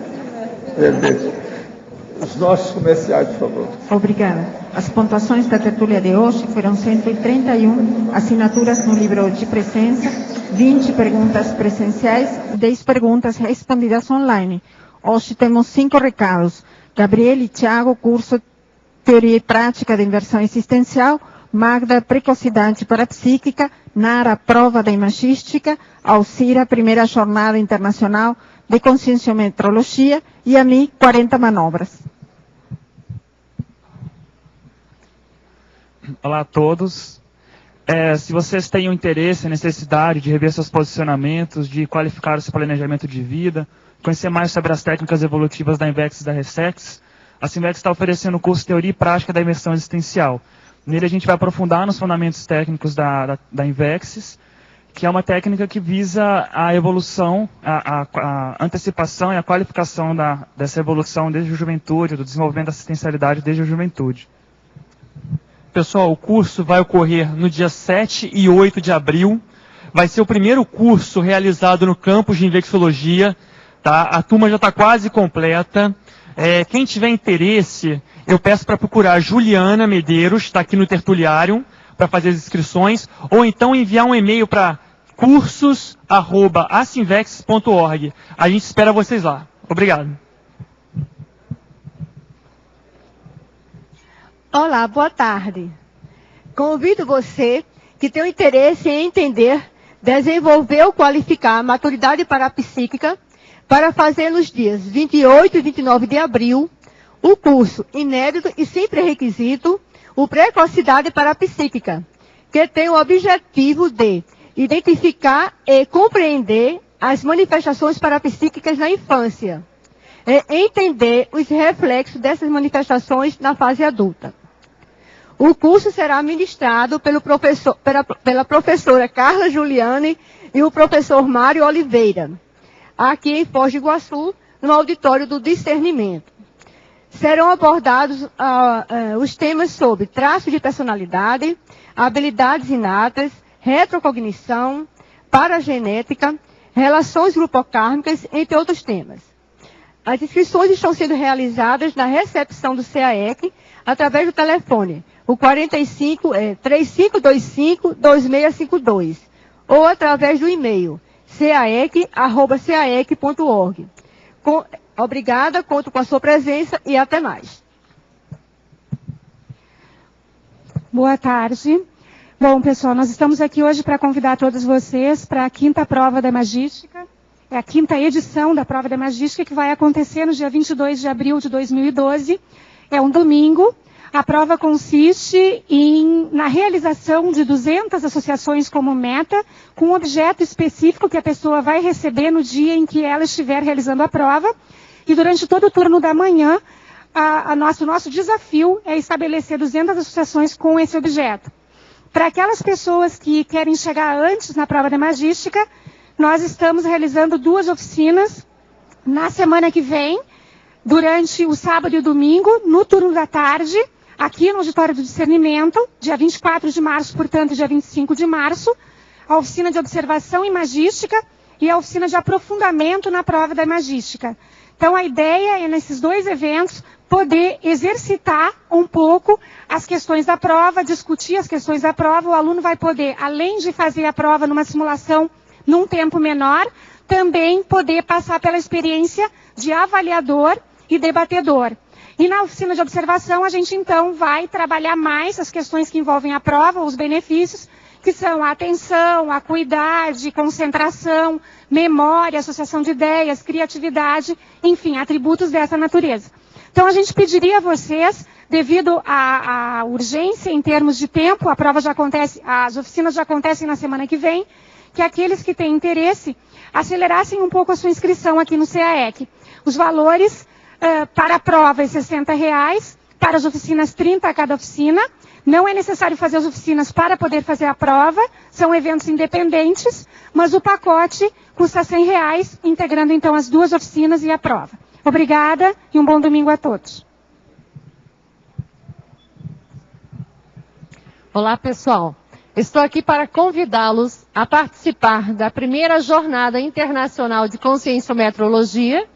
S2: Os nossos comerciais, por favor.
S17: Obrigada. As pontuações da tertúlia de hoje foram 131 assinaturas no livro de presença, 20 perguntas presenciais, 10 perguntas respondidas online. Hoje temos 5 recados. Gabriel e Thiago, curso Teoria e Prática de Inversão Existencial. Magda, Precocidade Parapsíquica. Nara, Prova da Imagística. Alcira, Primeira Jornada Internacional de Conscienciometrologia, e a mim, 40 manobras.
S3: Olá a todos. Se vocês têm interesse, necessidade de rever seus posicionamentos, de qualificar o seu planejamento de vida, conhecer mais sobre as técnicas evolutivas da Invex e da Ressex, a Simvex está oferecendo o curso Teoria e Prática da Imersão Existencial. Nele a gente vai aprofundar nos fundamentos técnicos da Invex, que é uma técnica que visa a evolução, a antecipação e a qualificação dessa evolução desde a juventude, do desenvolvimento da assistencialidade desde a juventude.
S18: Pessoal, o curso vai ocorrer no dia 7 e 8 de abril. Vai ser o primeiro curso realizado no campus de Invexologia. Tá? A turma já está quase completa. Quem tiver interesse, eu peço para procurar a Juliana Medeiros, está aqui no Tertuliário, para fazer as inscrições, ou então enviar um e-mail para cursos@asimvex.org. A gente espera vocês lá. Obrigado.
S19: Olá, boa tarde. Convido você que tem o interesse em entender, desenvolver ou qualificar a maturidade parapsíquica para fazer nos dias 28 e 29 de abril o curso inédito e sem pré-requisito, o Precocidade Parapsíquica, que tem o objetivo de identificar e compreender as manifestações parapsíquicas na infância, entender os reflexos dessas manifestações na fase adulta. O curso será ministrado pela professora Carla Juliane e o professor Mário Oliveira, aqui em Foz do Iguaçu, no auditório do discernimento. Serão abordados os temas sobre traços de personalidade, habilidades inatas, retrocognição, paragenética, relações grupocármicas, entre outros temas. As inscrições estão sendo realizadas na recepção do CAEC através do telefone, o 3525-2652, ou através do e-mail, caec@caec.org. Obrigada, conto com a sua presença e até mais.
S20: Boa tarde. Bom, pessoal, nós estamos aqui hoje para convidar todos vocês para a 5ª prova da Magística. É a 5ª edição da prova da Magística, que vai acontecer no dia 22 de abril de 2012. É um domingo. A prova consiste na realização de 200 associações como meta, com um objeto específico que a pessoa vai receber no dia em que ela estiver realizando a prova. E durante todo o turno da manhã, o nosso desafio é estabelecer 200 associações com esse objeto. Para aquelas pessoas que querem chegar antes na prova da Magística, nós estamos realizando 2 oficinas na semana que vem, durante o sábado e o domingo, no turno da tarde, aqui no Auditório do Discernimento, dia 24 de março, portanto, dia 25 de março, a oficina de observação em Magística e a oficina de aprofundamento na prova da Magística. Então, a ideia é, nesses 2 eventos, poder exercitar um pouco as questões da prova, discutir as questões da prova. O aluno vai poder, além de fazer a prova numa simulação num tempo menor, também poder passar pela experiência de avaliador e debatedor. E na oficina de observação, a gente, então, vai trabalhar mais as questões que envolvem a prova, os benefícios, que são a atenção, a acuidade, concentração, memória, associação de ideias, criatividade, enfim, atributos dessa natureza. Então, a gente pediria a vocês, devido à urgência em termos de tempo, a prova já acontece, as oficinas já acontecem na semana que vem, que aqueles que têm interesse acelerassem um pouco a sua inscrição aqui no CAEC. Os valores para a prova é R$60, para as oficinas 30 a cada oficina. Não é necessário fazer as oficinas para poder fazer a prova, são eventos independentes, mas o pacote custa R$100, integrando então as 2 oficinas e a prova. Obrigada e um bom domingo a todos.
S21: Olá, pessoal. Estou aqui para convidá-los a participar da primeira Jornada Internacional de Conscienciometrologia,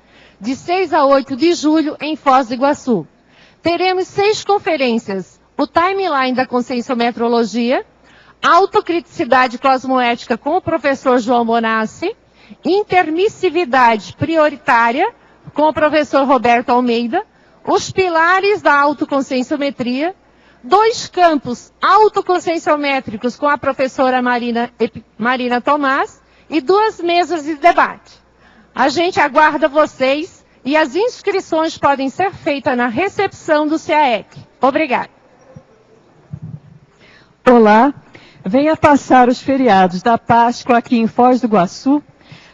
S21: de 6 a 8 de julho, em Foz do Iguaçu. Teremos 6 conferências: o timeline da conscienciometrologia, autocriticidade cosmoética com o professor João Bonassi, intermissividade prioritária com o professor Roberto Almeida, os pilares da autoconscienciometria, 2 campos autoconscienciométricos com a professora Marina Tomás e 2 mesas de debate. A gente aguarda vocês e as inscrições podem ser feitas na recepção do CAEC. Obrigada.
S22: Olá, venha passar os feriados da Páscoa aqui em Foz do Iguaçu,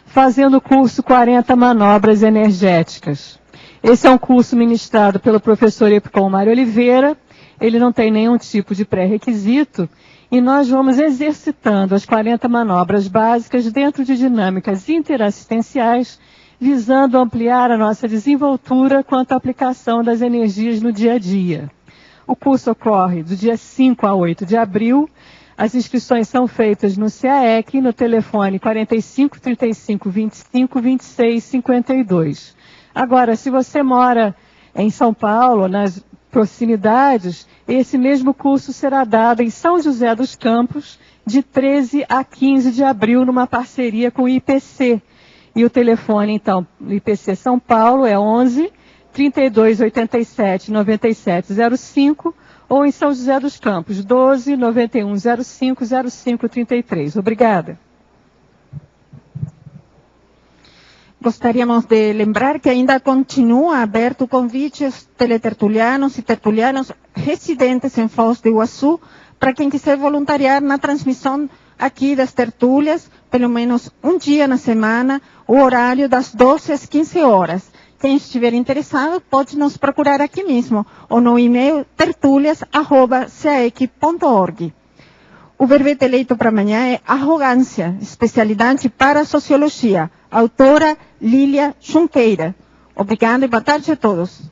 S22: fazendo o curso 40 Manobras Energéticas. Esse é um curso ministrado pelo professor Epicom Mário Oliveira. Ele não tem nenhum tipo de pré-requisito e nós vamos exercitando as 40 manobras básicas dentro de dinâmicas interassistenciais, visando ampliar a nossa desenvoltura quanto à aplicação das energias no dia a dia. O curso ocorre do dia 5 a 8 de abril. As inscrições são feitas no CAEC, no telefone 45 35 25 26 52. Agora, se você mora em São Paulo, nas proximidades, esse mesmo curso será dado em São José dos Campos, de 13 a 15 de abril, numa parceria com o IPC. E o telefone, então, do IPC São Paulo é 11 32 87 97 05, ou em São José dos Campos, 12 91 05 05 33. Obrigada.
S17: Gostaríamos de lembrar que ainda continua aberto o convite aos teletertulianos e tertulianos residentes em Foz do Iguaçu, para quem quiser voluntariar na transmissão aqui das tertúlias, pelo menos um dia na semana, o horário das 12 às 15 horas. Quem estiver interessado pode nos procurar aqui mesmo, ou no e-mail tertulias@caec.org. O verbete eleito para amanhã é Arrogância, especialidade para Sociologia, autora Lília Junqueira. Obrigada e boa tarde a todos.